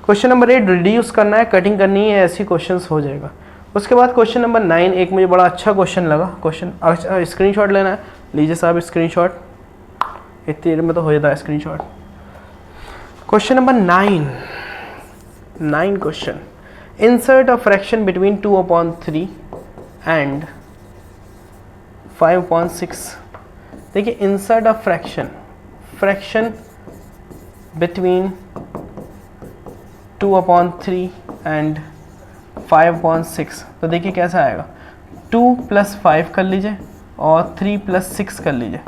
Speaker 1: क्वेश्चन नंबर 8 रिड्यूस करना है, कटिंग करनी है, ऐसी क्वेश्चन हो जाएगा। उसके बाद क्वेश्चन नंबर 9 एक मुझे बड़ा अच्छा क्वेश्चन लगा। क्वेश्चन स्क्रीनशॉट लेना है, लीजिए साहब स्क्रीनशॉट, इतनी देर में तो हो जाता है screenshot. Question number 9 question, insert a fraction between 2/3 and 5/6। देखिए insert a fraction between 2/3 and 5/6। तो देखिए कैसा आएगा, 2 + 5 कर लीजिए और 3 + 6 कर लीजिए,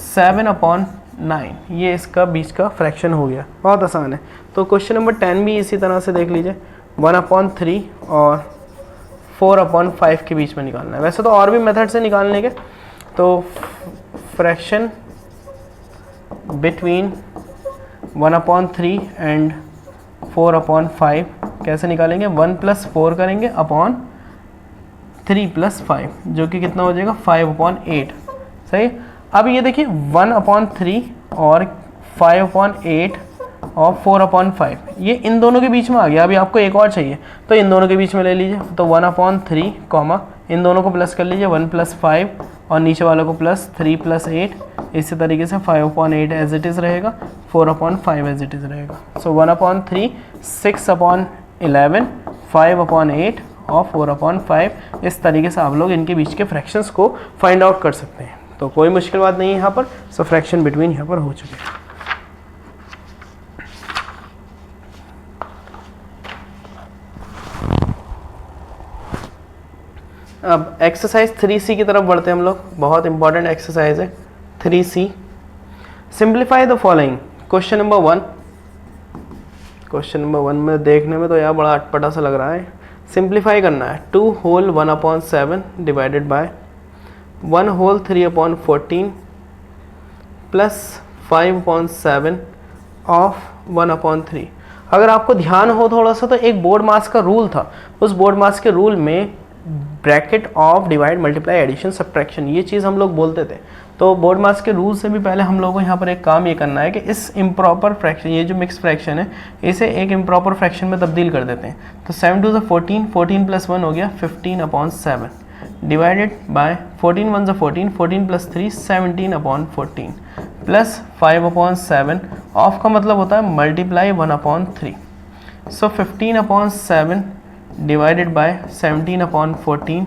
Speaker 1: 7/9। ये इसका बीच का फ्रैक्शन हो गया, बहुत आसान है। तो क्वेश्चन नंबर 10 भी इसी तरह से देख लीजिए, 1/3 और 4/5 के बीच में निकालना है। वैसे तो और भी मेथड से निकालने के, तो फ्रैक्शन बिटवीन 1/3 एंड 4/5 कैसे निकालेंगे, 1 + 4 करेंगे अपॉन 3 + 5, जो कि कितना हो जाएगा 5/8। सही। अब ये देखिए 1/3 और 5/8 और 4/5, ये इन दोनों के बीच में आ गया। अभी आपको एक और चाहिए तो इन दोनों के बीच में ले लीजिए। तो 1/3 कॉमा इन दोनों को प्लस कर लीजिए, 1 + 5 और नीचे वालों को प्लस 3 + 8। इसी तरीके से 5/8 एज इट इज़ रहेगा, 4/5 एज इट इज़ रहेगा। सो 1/3, 6/11, 5/8 और 4/5। इस तरीके से आप लोग इनके बीच के फ्रैक्शंस को फाइंड आउट कर सकते हैं। तो कोई मुश्किल बात नहीं है यहाँ पर। सो फ्रैक्शन बिटवीन यहाँ पर हो चुके हैं। अब एक्सरसाइज 3C की तरफ बढ़ते हैं हम लोग। बहुत इंपॉर्टेंट एक्सरसाइज है 3C। Simplify the following. Question number 1 में देखने में तो यार बड़ा अटपटा सा लग रहा है। सिंप्लीफाई करना है, 2 whole 1/7 divided by 1 whole 3/14 plus 5/7 of 1/3। अगर आपको ध्यान हो थोड़ा सा, तो एक बोर्ड मास का रूल था। उस बोर्ड मास के रूल में bracket of divide multiply addition subtraction, ये चीज़ हम लोग बोलते थे। तो बोर्ड मास के रूल से भी पहले हम लोगों को यहाँ पर एक काम ये करना है कि इस इम्प्रॉपर फ्रैक्शन, ये जो मिक्स फ्रैक्शन है, इसे एक इम्प्रॉपर फ्रैक्शन में तब्दील कर देते हैं। तो 7 2 14, 14 + 1 हो गया 15/7 डिवाइडेड बाय 14 1 14, 14 + 3 17/14 प्लस 5/7। ऑफ का मतलब होता है multiply 1/3। So 15/7 divided by 17/14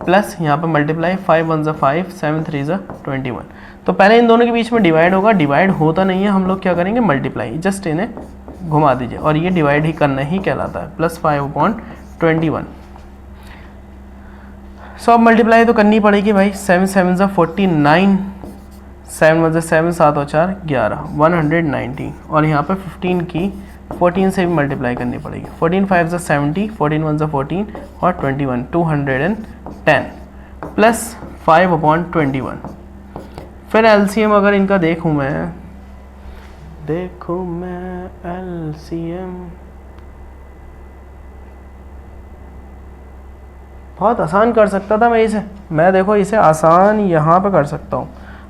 Speaker 1: plus यहाँ पर मल्टीप्लाई 5 1 5, 7 3 21। तो पहले इन दोनों के बीच में डिवाइड होगा, डिवाइड होता नहीं है, हम लोग क्या करेंगे मल्टीप्लाई, जस्ट इन्हें घुमा दीजिए और ये डिवाइड ही करना ही कहलाता है, प्लस 5/21। सो अब मल्टीप्लाई तो करनी पड़ेगी भाई, 7 7 49, 7 1 7 7 और 4 11, 119। और यहाँ पे 15 की 14 से भी मल्टीप्लाई करनी पड़ेगी, 14 5 70, 14 1 14 और 21, 210 प्लस 5/21। फिर एलसीएम अगर इनका देखूँ मैं एलसीएम, बहुत आसान कर सकता था मैं इसे। मैं देखो इसे आसान यहाँ पे कर सकता हूँ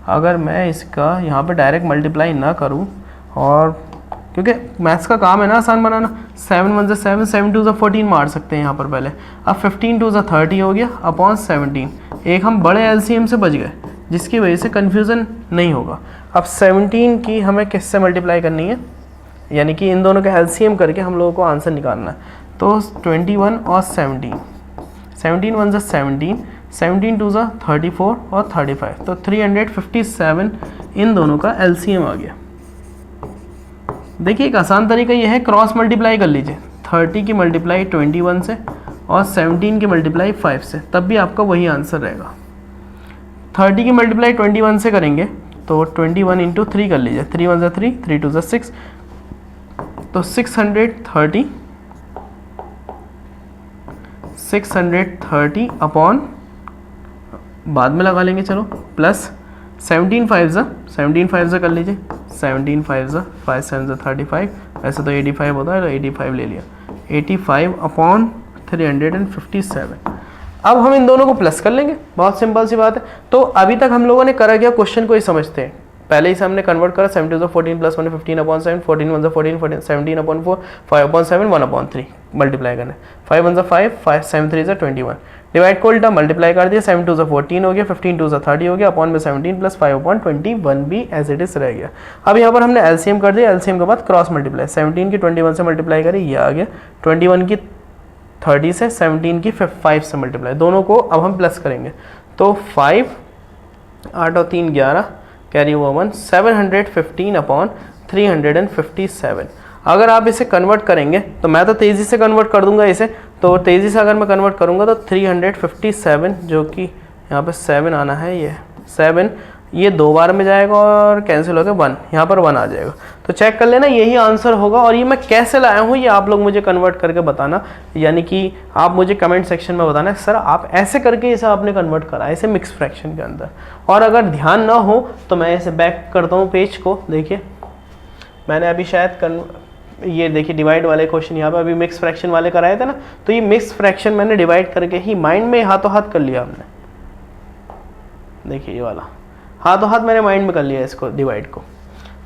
Speaker 1: अगर मैं इसका यहाँ पे डायरेक्ट मल्टीप्लाई ना करूँ, और क्योंकि मैथ्स का काम है ना आसान बनाना। 7 1 7, 7 2 14 मार सकते हैं यहाँ पर पहले। अब 15 2 30 हो गया अपॉन 17। एक हम बड़े एलसीएम से बच गए, जिसकी वजह से कन्फ्यूज़न नहीं होगा। अब 17 की हमें किससे मल्टीप्लाई करनी है, यानी कि इन दोनों का एलसीएम करके हम लोगों को आंसर निकालना है। तो 21 और 17, 17 1 17, 17 2 34 और 35, तो 357 इन दोनों का एलसीएम आ गया। देखिए एक आसान तरीका ये है, क्रॉस मल्टीप्लाई कर लीजिए, 30 की मल्टीप्लाई 21 से और 17 की मल्टीप्लाई 5 से, तब भी आपका वही आंसर रहेगा। 30 की मल्टीप्लाई 21 से करेंगे तो 21 इंटू 3 कर लीजिए, 3 1 3, 3 2 6, तो 630 अपॉन, बाद में लगा लेंगे चलो, प्लस 17 5 कर लीजिए, 17 5 5 7 35, ऐसे तो 85 होता है तो 85 ले लिया, 85 अपॉन 357। अब हम इन दोनों को प्लस कर लेंगे, बहुत सिंपल सी बात है। तो अभी तक हम लोगों ने करा क्या, क्वेश्चन को ही समझते हैं। पहले ही से हमने कन्वर्ट करा, 7 2 14 plus 1 15 upon 7, 14 1 14 17 upon 4, 5 upon 7, 1 upon 3 multiply करना, 5 1 5, 5 7 3 21, डिवाइड को उल्टा मल्टीप्लाई कर दिया, 7 2 14 हो गया, 15 2 30 हो गया, अपॉन में 17 प्लस 5 अपॉन 21 भी एज इट इज रह गया। अब यहाँ पर हमने एलसीएम कर दिया, एलसीएम के बाद क्रॉस मल्टीप्लाई, 17 की 21 से मल्टीप्लाई करी, ये आ गया, 21 की 30 से, 17 की 5 से मल्टीप्लाई, दोनों को अब हम प्लस करेंगे, तो 5 8 और 3 11, कैरी ओवर 1, 715 अपॉन 357। अगर आप इसे कन्वर्ट करेंगे तो मैं तो तेज़ी से कन्वर्ट कर दूंगा इसे, तो तेज़ी से अगर मैं कन्वर्ट करूंगा तो 357, जो कि यहाँ पे 7 आना है, ये 7 ये 2 बार में जाएगा और कैंसिल हो गया 1, यहाँ पर 1 आ जाएगा। तो चेक कर लेना, यही आंसर होगा। और ये मैं कैसे लाया हूँ ये आप लोग मुझे कन्वर्ट करके बताना, यानी कि आप मुझे कमेंट सेक्शन में बताना सर आप ऐसे करके इसे आपने कन्वर्ट करा, ऐसे मिक्स फ्रैक्शन के अंदर। और अगर ध्यान ना हो तो मैं इसे बैक करता हूँ पेज को, देखिए मैंने अभी शायद ये देखिए डिवाइड वाले क्वेश्चन यहाँ पे अभी मिक्स फ्रैक्शन वाले कराए थे ना, तो ये मिक्स फ्रैक्शन मैंने डिवाइड करके ही माइंड में हाथों हाथ कर लिया हमने, देखिए ये वाला हाथों हाथ मैंने माइंड में कर लिया इसको डिवाइड को।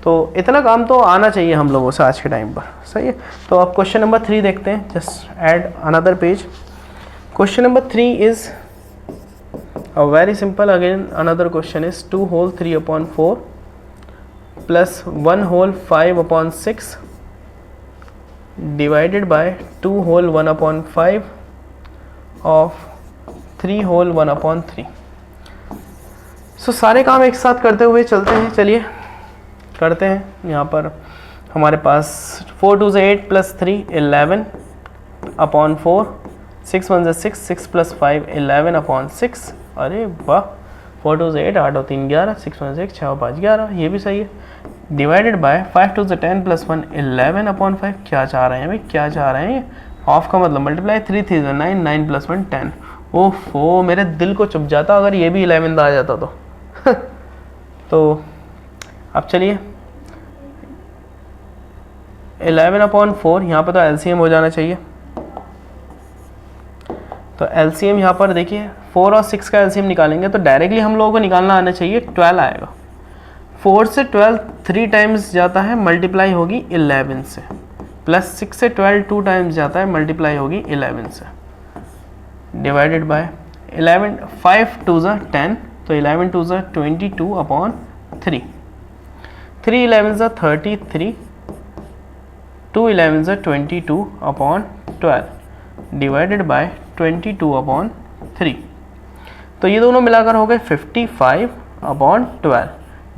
Speaker 1: तो इतना काम तो आना चाहिए हम लोगों से आज के टाइम पर, सही है। तो अब क्वेश्चन नंबर 3 देखते हैं, just add another page. Question number 3 is a very simple, again another question is 2 whole 3 upon 4 plus 1 whole 5 upon 6 divided by 2 whole 1 upon 5 of 3 whole 1 upon 3। सो सारे काम एक साथ करते हुए चलते हैं, चलिए करते हैं। यहाँ पर हमारे पास 4 2 से 8 प्लस 3 11 अपॉन 4, 6 1 से 6, 6 प्लस 5 11 अपॉन 6, अरे वाह, 4 2 से 8, 8 और 3 11, 6 1 से 1, 6 और 5 11, ये भी सही है। डिवाइडेड बाय 5 2 से 10 प्लस 1 11 अपॉन 5, क्या चाह रहे हैं भाई, क्या चाह रहे हैं, ऑफ का मतलब मल्टीप्लाई, 3 3 से 9, 9 प्लस 1 10। ओहो, मेरे दिल को चुप जाता अगर ये भी 11 आ जाता तो तो अब चलिए 11 अपॉन 4, यहाँ पर तो एलसीएम हो जाना चाहिए। तो एलसीएम यहाँ पर देखिए 4 और 6 का एलसीएम निकालेंगे तो डायरेक्टली हम लोगों को निकालना आना चाहिए, 12 आएगा। 4 से 12 3 टाइम्स जाता है, मल्टीप्लाई होगी 11 से, प्लस 6 से 12 2 टाइम्स जाता है, मल्टीप्लाई होगी 11 से, डिवाइडेड बाय 11, 5 2 ज़ा 10, तो 11 2 ज़ा 22 अपॉन 3, 3 11 ज़ा 33, 2 11 ज़ा 22 अपॉन 12, डिवाइडेड बाय 22 अपॉन 3। तो ये दोनों मिलाकर हो गए 55 अपॉन 12,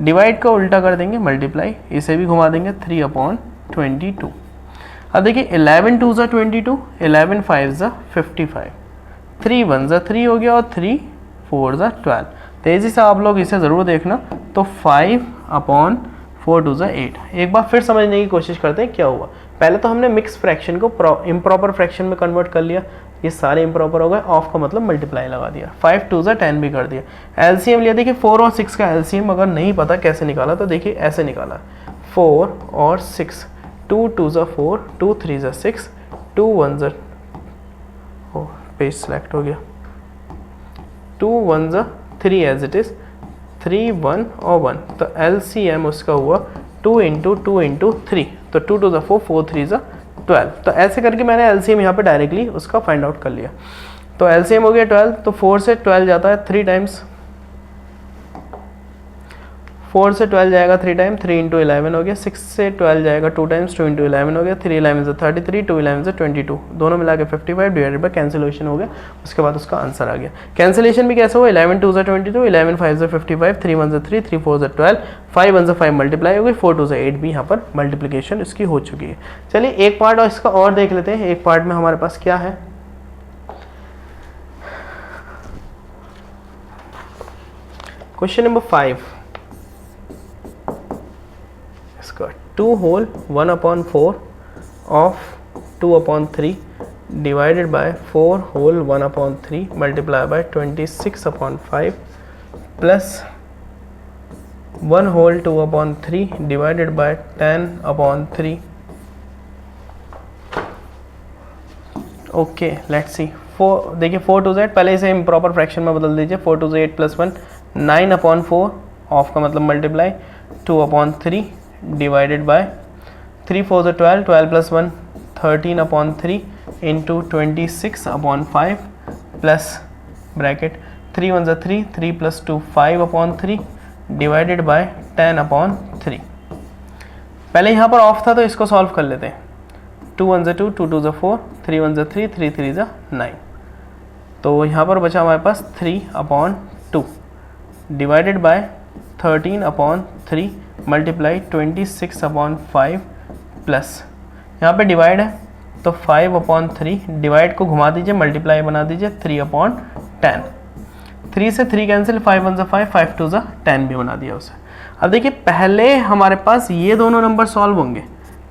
Speaker 1: डिवाइड का उल्टा कर देंगे मल्टीप्लाई, इसे भी घुमा देंगे 3 अपॉन 22। अब देखिए 11 2 ज़ा 22, 11 5 ज़ा 55, 3 1 ज़ा 3 हो गया और 3 4 ज़ा 12। तेज़ी से आप लोग इसे ज़रूर देखना। तो 5 अपॉन 4 2 ज़ा 8। एक बार फिर समझने की कोशिश करते हैं क्या हुआ। पहले तो हमने मिक्स फ्रैक्शन को इम्प्रॉपर फ्रैक्शन में कन्वर्ट कर लिया, ये सारे इम्प्रॉपर हो गए, ऑफ का मतलब मल्टीप्लाई लगा दिया, 5 2 ज़ा 10 भी कर दिया। एलसीएम लिया, देखिए 4 और 6 का एलसीएम अगर नहीं पता कैसे निकाला तो देखिए ऐसे निकाला, 4 और 6, 2 2 ज़ा 4, 2 3 ज़ा 6, 2 1 ज़ा, ओ पेज सेलेक्ट हो गया, 2 1 ज़ा 3 एज इट इज़, 3 1 और 1, तो एलसीएम उसका हुआ 2 इंटू 2 इंटू 3, तो 2 2 ज़ा 4, 4 3 ज़ा 12। तो ऐसे करके मैंने एलसीएम यहाँ पे डायरेक्टली उसका फाइंड आउट कर लिया। तो एलसीएम हो गया 12, तो 4 से 12 जाता है 3 टाइम्स, 4 से 12 जाएगा 3 टाइम, 3 इंटू 11 हो गया, 6 से 12 जाएगा 2 टाइम्स, 2 इंटू 11 हो गया, 3 11 से 33, 2 11 से 22, दोनों मिला के 55, डिवाइडेड बाय कैंसिलेशन हो गया, उसके बाद उसका आंसर आ गया। कैंसिलेशन भी कैसे हुआ, 11 2 ज़ा 22, 11 5 ज़ा 55, 3 1 ज़ा 3, 3 4 ज़ा 12, 5 1 ज़ा 5 मल्टीप्लाई हो गई, 4 2 ज़ा 8 भी यहाँ पर मल्टीप्लिकेशन इसकी हो चुकी है। चलिए एक पार्ट और इसका और देख लेते हैं, एक पार्ट में हमारे पास क्या है। Question number 5, 2 whole 1/4 of 2/3 divided by 4 whole 1/3 multiply by 26/5 plus 1 whole 2/3 divided by 10/3। Okay let's see. देखिए 4 टू Z, पहले इसे इम्प्रॉपर फ्रैक्शन में बदल दीजिए। 4 टू Z 8 + 1 9/4 ऑफ का मतलब multiply 2/3 divided bye 3 4 12 12 + 1 13/3 into 26/5 plus bracket 3 1 3 3 + 2 5/3 divided by 10/3। पहले यहाँ पर ऑफ था तो इसको सॉल्व कर लेते हैं। 2 1 2 2 2 4 3 1 3 3 3 9। तो यहाँ पर बचा हमारे पास 3/2 डिवाइडेड बाय 13/3 मल्टीप्लाई 26/5 प्लस यहाँ पे डिवाइड है तो 5/3 डिवाइड को घुमा दीजिए, मल्टीप्लाई बना दीजिए 3/10। 3 से 3 कैंसिल, 5 1 5 5 2 10 भी बना दिया उसे। अब देखिए पहले हमारे पास ये दोनों नंबर सॉल्व होंगे।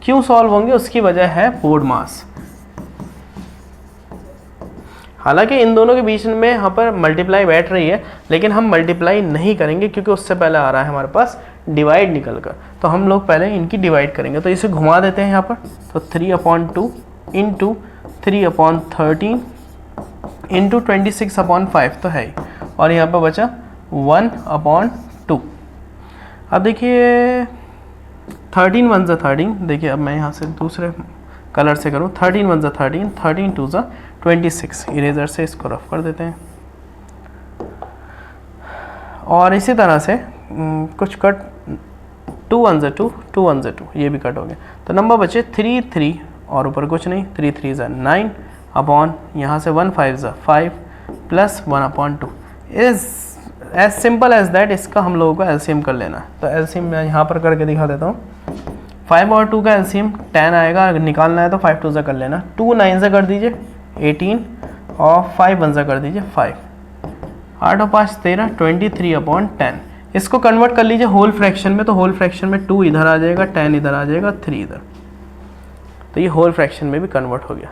Speaker 1: क्यों सॉल्व होंगे? उसकी वजह है बोर्ड मास। हालांकि इन दोनों के बीच में यहाँ पर मल्टीप्लाई बैठ रही है, लेकिन हम मल्टीप्लाई नहीं करेंगे क्योंकि उससे पहले आ रहा है हमारे पास डिवाइड निकल कर। तो हम लोग पहले इनकी डिवाइड करेंगे। तो इसे घुमा देते हैं यहाँ पर। तो 3/2 इंटू 3/13 इंटू 26/5 तो है ही, और यहाँ पर बचा 1/2। अब देखिए 13 1 13। देखिए अब मैं यहाँ से दूसरे कलर से करूँ। 13 1 13 13 2 26। इरेजर से इसको रफ कर देते हैं। और इसी तरह से कुछ कट 2 1 2 2 1 2 ये भी कट हो गया। तो नंबर बचे 3 3 और ऊपर कुछ नहीं। 3 3 9 अपॉन यहाँ से 1 5 5 plus 1/2 is as simple as that. इसका हम लोगों को एलसीएम कर लेना है। तो एलसीएम मैं यहाँ पर करके दिखा देता हूँ। 5 और 2 का एलसीएम 10 आएगा। अगर निकालना है तो 5 2 से कर लेना। 2 9 से कर दीजिए 18 और 5 1 से कर दीजिए 5। 8 और 5 13 23/10। इसको कन्वर्ट कर लीजिए होल फ्रैक्शन में। तो होल फ्रैक्शन में 2 इधर आ जाएगा, 10 इधर आ जाएगा, 3 इधर। तो ये होल फ्रैक्शन में भी कन्वर्ट हो गया।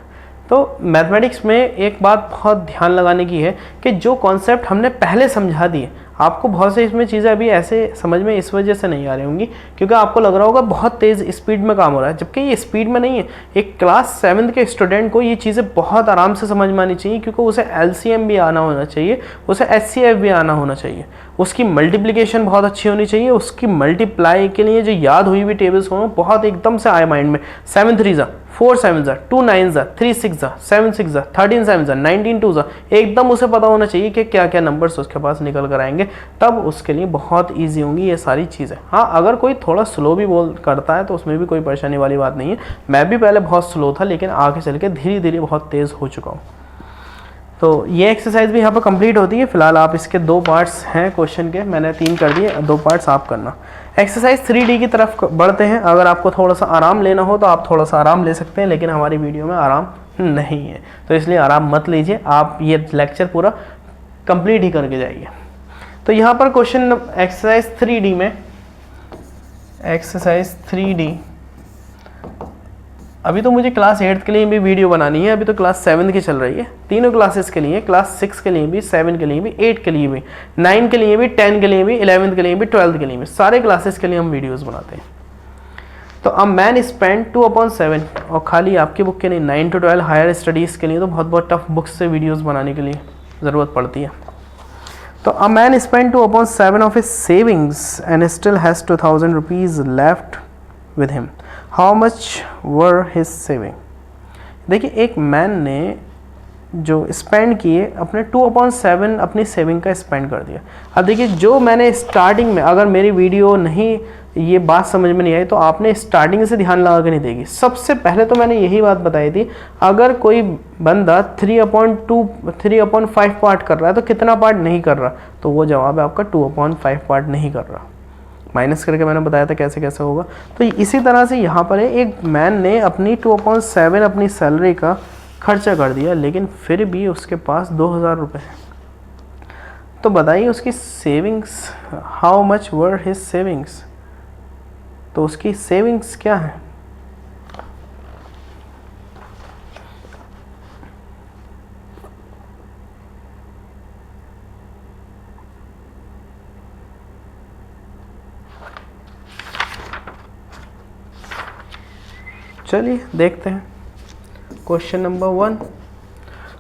Speaker 1: तो मैथमेटिक्स में एक बात बहुत ध्यान लगाने की है कि जो कॉन्सेप्ट हमने पहले समझा दिए, आपको बहुत से इसमें चीज़ें अभी ऐसे समझ में इस वजह से नहीं आ रही होंगी क्योंकि आपको लग रहा होगा बहुत तेज़ स्पीड में काम हो रहा है, जबकि ये स्पीड में नहीं है। एक क्लास 7th के स्टूडेंट को ये चीज़ें बहुत आराम से समझ में आनी चाहिए क्योंकि उसे एलसीएम भी आना होना चाहिए, उसे एचसीएफ भी आना होना चाहिए, उसकी मल्टीप्लिकेशन बहुत अच्छी होनी चाहिए, उसकी मल्टीप्लाई के लिए जो याद हुई हुई टेबल्स हों बहुत एकदम से आए माइंड में। 7 3 4 7 2 9 3 6 7 6 13 7 19 2 एकदम उसे पता होना चाहिए कि क्या क्या नंबर्स उसके पास निकल कर आएंगे, तब उसके लिए बहुत इजी होंगी ये सारी चीज़ें। हाँ, अगर कोई थोड़ा स्लो भी बोल करता है तो उसमें भी कोई परेशानी वाली बात नहीं है। मैं भी पहले बहुत स्लो था, लेकिन आगे चल के धीरे धीरे बहुत तेज़ हो चुका हूँ। तो ये एक्सरसाइज भी यहाँ पर कंप्लीट होती है। फिलहाल आप इसके 2 पार्ट्स हैं क्वेश्चन के, मैंने 3 कर दिए, 2 पार्ट्स आप करना। एक्सरसाइज 3D की तरफ बढ़ते हैं। अगर आपको थोड़ा सा आराम लेना हो तो आप थोड़ा सा आराम ले सकते हैं, लेकिन हमारी वीडियो में आराम नहीं है, तो इसलिए आराम मत लीजिए। आप ये लेक्चर पूरा कंप्लीट ही करके जाइए। तो यहाँ पर क्वेश्चन एक्सरसाइज 3D में, एक्सरसाइज 3D, अभी तो मुझे क्लास 8th के लिए भी वीडियो बनानी है। अभी तो क्लास 7 की चल रही है, तीनों क्लासेस के लिए, क्लास 6 के लिए भी, 7 के लिए भी, 8 के लिए भी, 9 के लिए भी, 10 के लिए भी, 11th के लिए भी, 12th के लिए भी, सारे क्लासेस के लिए हम वीडियोस बनाते हैं। तो अ मैन स्पेंड 2/7, और खाली आपकी बुक के नहीं, 9 to 12 हायर स्टडीज़ के लिए तो बहुत बहुत टफ बुक्स से वीडियोज़ बनाने के लिए ज़रूरत पड़ती है। तो अ man spend 2/7 of his savings and still has 2000 rupees left with him. How much were his saving. देखिए एक मैन ने जो स्पेंड किए अपने 2/7 अपनी सेविंग का स्पेंड कर दिया। अब देखिए जो मैंने स्टार्टिंग में, अगर मेरी वीडियो नहीं ये बात समझ में नहीं आई तो आपने स्टार्टिंग से ध्यान लगा के नहीं देगी। सबसे पहले तो मैंने यही बात बताई थी, अगर कोई बंदा 3/2 3/5 पार्ट कर रहा है तो कितना पार्ट नहीं कर रहा, तो वो जवाब है आपका 2/5 पार्ट नहीं कर रहा। माइनस करके मैंने बताया था कैसे कैसे होगा। तो इसी तरह से यहाँ पर है, एक मैन ने अपनी 2/7 अपनी सैलरी का खर्चा कर दिया, लेकिन फिर भी उसके पास 2000 रुपये है। तो बताइए उसकी savings, how much were his savings. तो उसकी सेविंग्स क्या है? चलिए देखते हैं। Question number 1,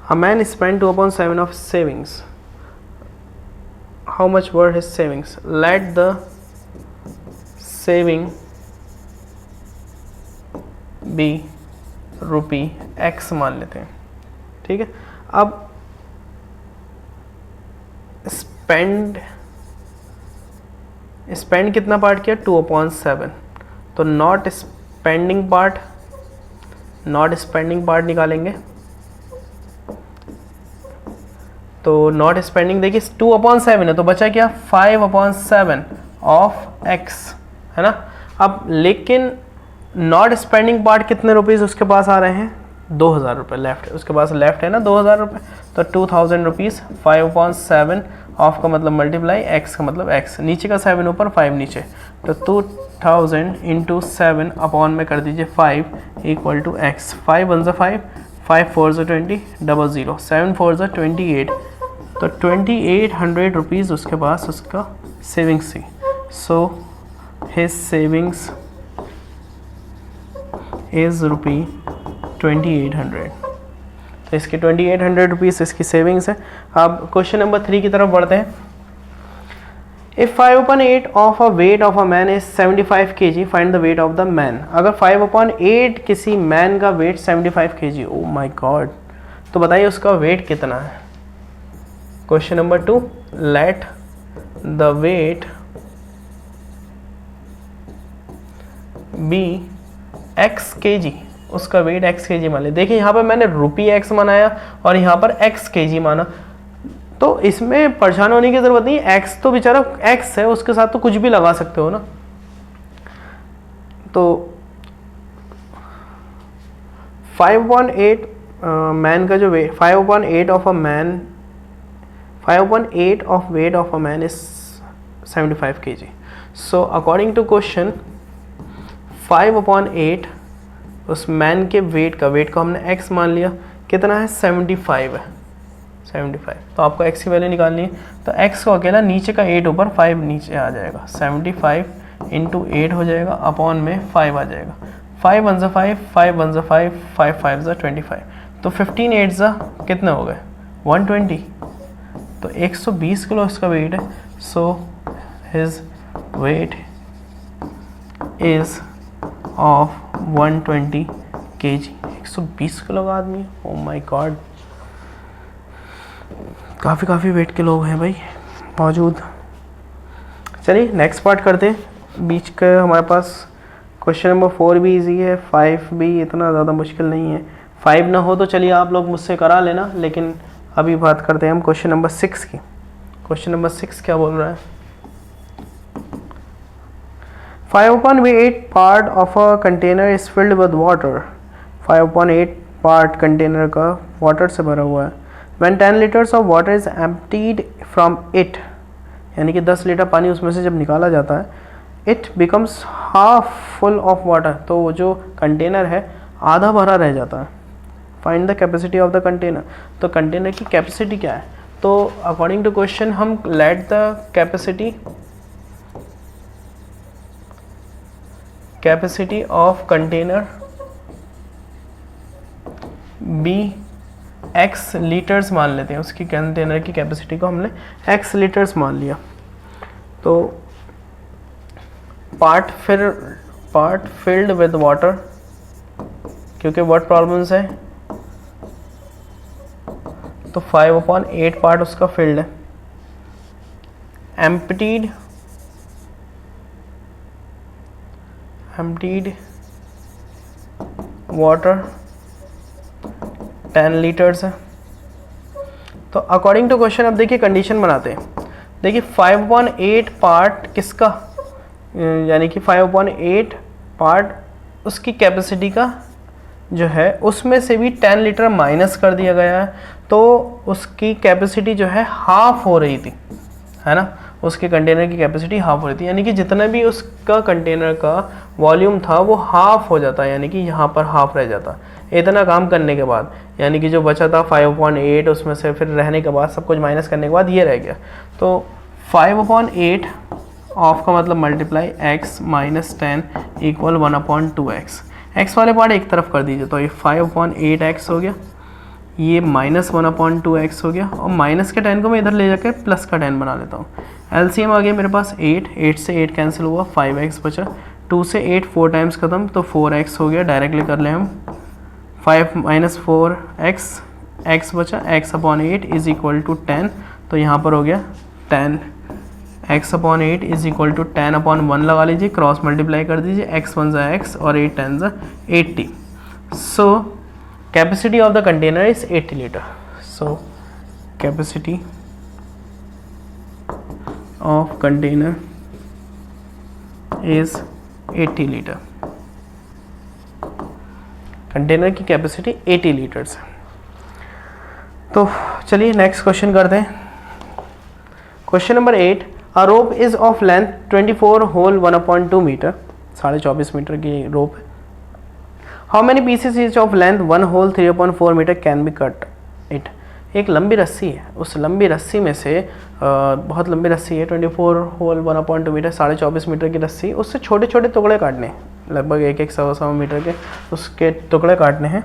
Speaker 1: a man spend 2/7 of savings, how much were his savings? Let the saving be rupee x मान लेते हैं, ठीक है। अब स्पेंड कितना पार्ट किया? 2/7, तो नॉट स्पेंडिंग पार्ट निकालेंगे। तो नॉट स्पेंडिंग देखिए 2/7 है, तो बचा क्या? 5/7 ऑफ एक्स, है ना। अब लेकिन नॉट स्पेंडिंग पार्ट कितने रुपीज़ उसके पास आ रहे हैं? 2000 रुपये लेफ्ट है उसके पास, लेफ्ट है ना 2000 रुपये, तो 2000 रुपीज़ 5/7 ऑफ का मतलब मल्टीप्लाई एक्स का मतलब एक्स, नीचे का 7 ऊपर 5 नीचे, तो 2000 इंटू 7 अपॉन में कर दीजिए 5 इक्वल टू एक्स। 5 1 ज़ा 5, 5 4 ज़ा 20, 00, 7 4 ज़ा 28, तो 2800 रुपीज़ उसके पास उसका सेविंग्स थी। सो हिज सेविंग्स इज़ रुपी 2800, तो इसके 2800 रुपीज़ इसकी सेविंग्स है। अब क्वेश्चन नंबर 3 की तरफ बढ़ते हैं। If 5/8 of a weight of a man is 75 kg, find the weight of the man। अगर 5/8 किसी मैन का weight 75 kg, oh my god, तो बताइए उसका वेट कितना है। Question number 2, let the weight be x kg, उसका वेट एक्स kg मान ले। देखिए यहाँ पर मैंने रुपी एक्स मनाया और यहाँ पर एक्स kg माना, तो इसमें परेशान होने की ज़रूरत नहीं। एक्स तो बेचारा एक्स है, उसके साथ तो कुछ भी लगा सकते हो ना। तो 5/8 मैन का जो weight, 5/8 of a man, 5/8 of weight of a man is 75 kg। So according to question 5/8 उस मैन के वेट को हमने x मान लिया, कितना है? 75 है, 75। तो आपको x की वैल्यू निकालनी है, तो x को अकेला नीचे का 8 ऊपर 5 नीचे आ जाएगा, 75 इंटू 8 हो जाएगा, अपॉन में 5 आ जाएगा। 5 1 ज़ा 5, 5 1 ज़ा 5, 5 5 ज़ा 25, तो 15 8 ज़ा कितने हो गए? 120, तो 120 किलो इसका वेट है। So his weight is of 120 kg। 120 kilo का आदमी, ओ माई गॉड, काफ़ी वेट के लोग हैं भाई मौजूद। चलिए नेक्स्ट पार्ट करते हैं। बीच का हमारे पास क्वेश्चन नंबर 4 भी इजी है, 5 भी इतना ज़्यादा मुश्किल नहीं है। 5 ना हो तो चलिए आप लोग मुझसे करा लेना, लेकिन अभी बात करते हैं हम क्वेश्चन नंबर 6 की। क्वेश्चन नंबर 6 क्या बोल रहा है? 5/8 part of a container is filled with water। 5/8 part container का वाटर से भरा हुआ है। When 10 liters of water is emptied from it, यानी कि 10 लीटर पानी उसमें से जब निकाला जाता है, it becomes half full of water, तो वो जो कंटेनर है आधा भरा रह जाता है। Find the capacity of the container, तो कंटेनर की कैपेसिटी क्या है? तो अकॉर्डिंग टू क्वेश्चन हम let the capacity of container be x litres मान लेते हैं। उसकी कंटेनर की कैपेसिटी को हमने एक्स लीटर्स मान लिया। तो पार्ट फिल्ड विद वाटर, क्योंकि व्हाट प्रॉब्लम्स है, तो 5/8 पार्ट उसका फिल्ड है। एम्प्टीड वाटर 10 लीटर्स है। तो अकॉर्डिंग टू क्वेश्चन अब देखिए कंडीशन बनाते हैं। देखिए 5/8 पार्ट किसका, यानी कि 5/8 पार्ट उसकी कैपेसिटी का जो है उसमें से भी 10 लीटर माइनस कर दिया गया है, तो उसकी कैपेसिटी जो है हाफ हो रही थी, है ना। उसके कंटेनर की कैपेसिटी हाफ हो रही थी, यानी कि जितना भी उसका कंटेनर का वॉल्यूम था वो हाफ हो जाता, यानी कि यहाँ पर हाफ रह जाता इतना काम करने के बाद, यानी कि जो बचा था 5/8 उसमें से फिर रहने के बाद सब कुछ माइनस करने के बाद ये रह गया। तो 5/8 ऑफ का मतलब multiply x minus 10 equal 1/2x। x वाले पार्ट एक तरफ कर दीजिए, तो ये 5/8x हो गया, ये माइनस 1/2x हो गया, और माइनस के 10 को मैं इधर ले जाकर प्लस का 10 बना लेता हूँ। एलसीएम आ गया मेरे पास 8 से 8 कैंसिल हुआ, 5x बचा, 2 से 8 4 टाइम्स खत्म, तो 4x हो गया। डायरेक्टली कर लें हम, 5 माइनस 4x, x बचा, x/8 इज इक्वल टू 10, तो यहाँ पर हो गया 10, x/8 इज इक्वल टू 10/1 लगा लीजिए, क्रॉस मल्टीप्लाई कर दीजिए, x 1 ज़ा x और 8 10 ज़ा 80। So capacity of the container is 80 litre. So capacity of container is 80 litre. Container की कैपेसिटी 80 लीटर्स है। तो चलिए नेक्स्ट क्वेश्चन करते हैं। Question number 8, a rope is of length 24 whole 1/2 metre, 24.5 metre की रोप है। How many pieces each of length 1 whole 3/4 metre can be cut it. एक लंबी रस्सी है, उस लंबी रस्सी में से बहुत लंबी रस्सी है, 24 होल 1/2 मीटर, 24.5 मीटर की रस्सी, उससे छोटे छोटे टुकड़े काटने हैं, लगभग 1-1 सवा मीटर के उसके टुकड़े काटने हैं।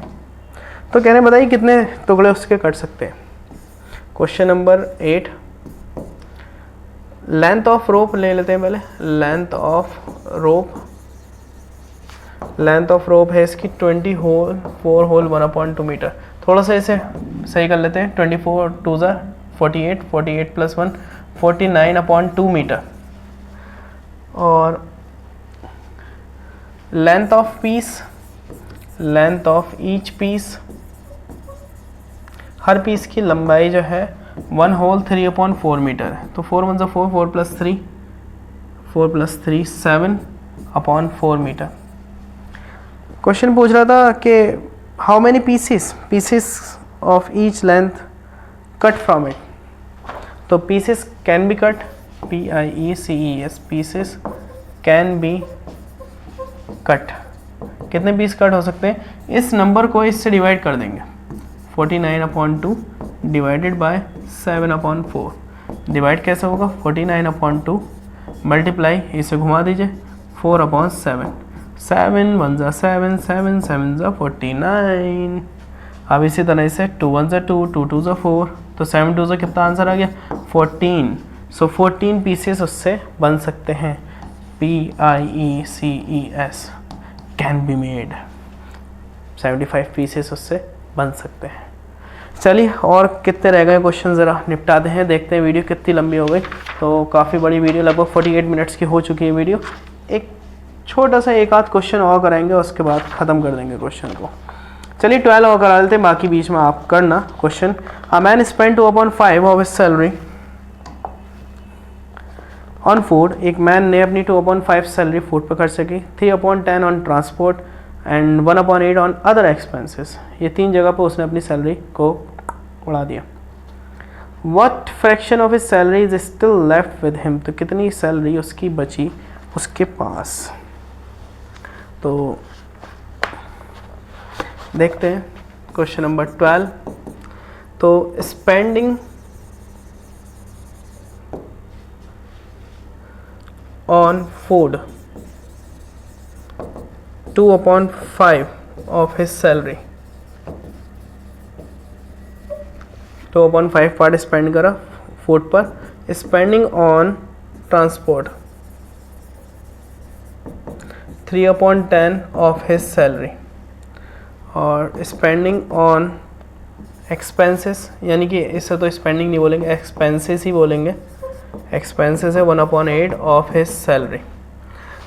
Speaker 1: तो कह रहे हैं बताइए कितने टुकड़े उसके कट सकते हैं। Question number 8, length of rope ले लेते हैं पहले। लेंथ ऑफ रोप है इसकी 24 होल 1/2 मीटर। थोड़ा सा इसे सही कर लेते हैं, 24 2 ज़ा 48, 48 + 1 49/2 मीटर। और लेंथ ऑफ ईच पीस, हर पीस की लंबाई जो है 1 होल 3/4 मीटर है। तो 4 1 ज़ा 4, 4 + 3 7/4 मीटर। क्वेश्चन पूछ रहा था कि how many pieces of each length cut from it. तो pieces can be cut, PIECES, pieces can be cut. कितने पीस कट हो सकते हैं? इस नंबर को इससे डिवाइड कर देंगे, 49/2 डिवाइडेड बाय 7/4। डिवाइड कैसे होगा? 49/2 मल्टीप्लाई, इसे घुमा दीजिए, 4/7, 7 1 ज़ा 7, 7 7 ज़ा 49। अब इसी तरह से 2 1 ज़ा 2, 2 2 ज़ा 4, तो 7 2 ज़ा कितना आंसर आ गया? 14। सो 14 पीसेस उससे बन सकते हैं। PIECES can be made, 75 pieces उससे बन सकते हैं। चलिए और कितने रह गए क्वेश्चन ज़रा निपटाते हैं, देखते हैं वीडियो कितनी लंबी हो गई। तो काफ़ी बड़ी वीडियो, लगभग 48 मिनट्स की हो चुकी है वीडियो। एक छोटा सा एक आध क्वेश्चन और कराएंगे, उसके बाद ख़त्म कर देंगे क्वेश्चन को। चलिए 12 और करा लेते हैं, बाकी बीच में आप करना। Question, a man spend 2/5 of his salary on food. एक मैन ने अपनी 2/5 सैलरी फूड पर खर्च की, 3/10 on transport and 1/8 on other expenses. ये 3 जगह पर उसने अपनी सैलरी को उड़ा दिया। What fraction of his salary is still left with him. तो कितनी सैलरी उसकी बची उसके पास। तो देखते हैं क्वेश्चन नंबर 12। तो spending on food 2/5 of his salary, 2/5 part spend करा फूड पर। Spending on transport 3/10 of his salary, और स्पेंडिंग ऑन एक्सपेंसेस, यानी कि इससे तो स्पेंडिंग नहीं बोलेंगे, एक्सपेंसेस ही बोलेंगे। एक्सपेंसेस है 1/8 ऑफ हिज सैलरी।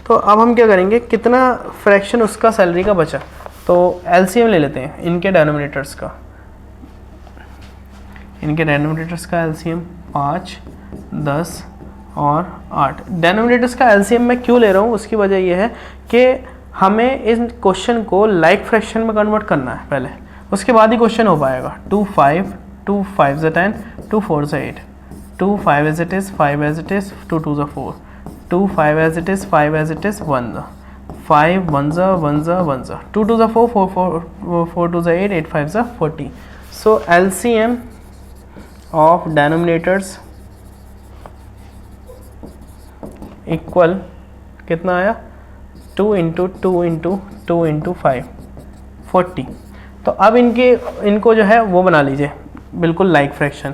Speaker 1: तो अब हम क्या करेंगे, कितना फ्रैक्शन उसका सैलरी का बचा। तो एलसीएम ले लेते हैं इनके डेनोमिनेटर्स का। इनके डेनोमिनेटर्स का एलसीएम 5, 10 और 8। डेनोमिनेटर्स का एलसीएम मैं क्यों ले रहा हूँ, उसकी वजह यह है कि हमें इस क्वेश्चन को लाइक फ्रैक्शन में कन्वर्ट करना है पहले, उसके बाद ही क्वेश्चन हो पाएगा। 2 5 2 5 ज़ा 10, 2 4 ज़ा 8, 2 5 as it is, 5 as it is, 2 2s are 4, 2 5 as it is, 5 as it is, 1 5 1s are 1s are 1s are, 2 2s are 4, 4 2s are 8, 8 5s are 40. So LCM of denominators equal कितना आया, 2 × 2 × 2 × 5 40. तो अब इनको जो है वो बना लीजिए बिल्कुल लाइक फ्रैक्शन.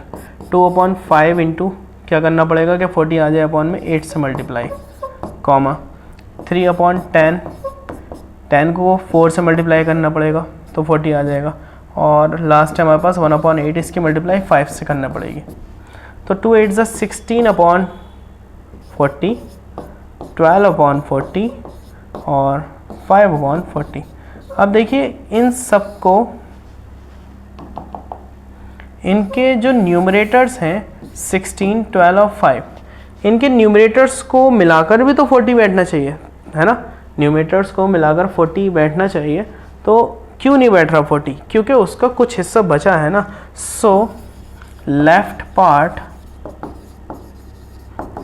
Speaker 1: 2/5 इंटू क्या करना पड़ेगा कि 40 आ जाए अपॉन में 8 से मल्टीप्लाई, कॉमा 3/10, 10 को 4 से मल्टीप्लाई करना पड़ेगा तो 40 आ जाएगा. और लास्ट है हमारे पास 1/8, इसकी मल्टीप्लाई 5 से करना पड़ेगी. तो 2 8 16/40, 12/40 और 5/40. अब देखिए इन सब को, इनके जो न्यूमरेटर्स हैं 16, 12 और 5, इनके न्यूमरेटर्स को मिलाकर भी तो 40 बैठना चाहिए, है ना. न्यूमरेटर्स को मिलाकर 40 बैठना चाहिए. तो क्यों नहीं बैठ रहा 40? क्योंकि उसका कुछ हिस्सा बचा है ना. सो लेफ्ट पार्ट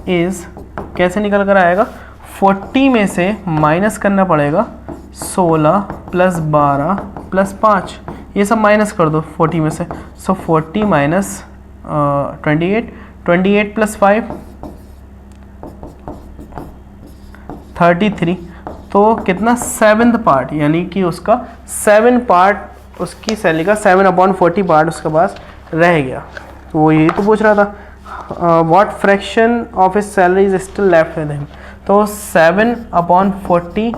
Speaker 1: इज, कैसे निकल कर आएगा, 40 में से माइनस करना पड़ेगा 16 + 12 + 5, ये सब माइनस कर दो 40 में से. सो 40 माइनस 28, 28 + 5 33. तो कितना, 7th पार्ट, यानी कि उसका 7 पार्ट, उसकी सैलरी का 7/40 पार्ट उसके पास रह गया. तो वो यही तो पूछ रहा था, what fraction of his salary is still left with him. तो 7/40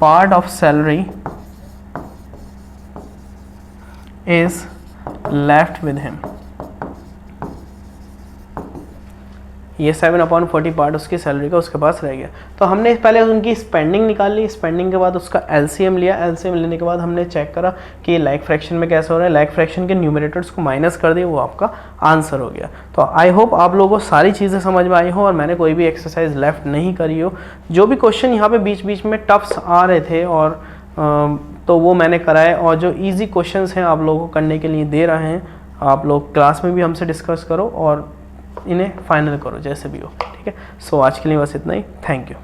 Speaker 1: part of salary is left with him. ये 7/40 पार्ट उसकी सैलरी का उसके पास रह गया. तो हमने पहले उनकी स्पेंडिंग निकाल ली, स्पेंडिंग के बाद उसका एलसीएम लिया, एलसीएम लेने के बाद हमने चेक करा कि लाइक फ्रैक्शन में कैसे हो रहा है, लाइक फ्रैक्शन के न्यूमरेटर्स को माइनस कर दिया, वो आपका आंसर हो गया. तो आई होप आप लोगों को सारी चीज़ें समझ में आई हो और मैंने कोई भी एक्सरसाइज लेफ्ट नहीं करी हो. जो भी क्वेश्चन यहाँ पे बीच बीच में टफ्स आ रहे थे और तो वो मैंने कराए, और जो ईजी क्वेश्चंस हैं आप लोगों को करने के लिए दे रहे हैं. आप लोग क्लास में भी हमसे डिस्कस करो और इन्हें फाइनल करो जैसे भी हो, ठीक है. सो आज के लिए बस इतना ही. Thank you.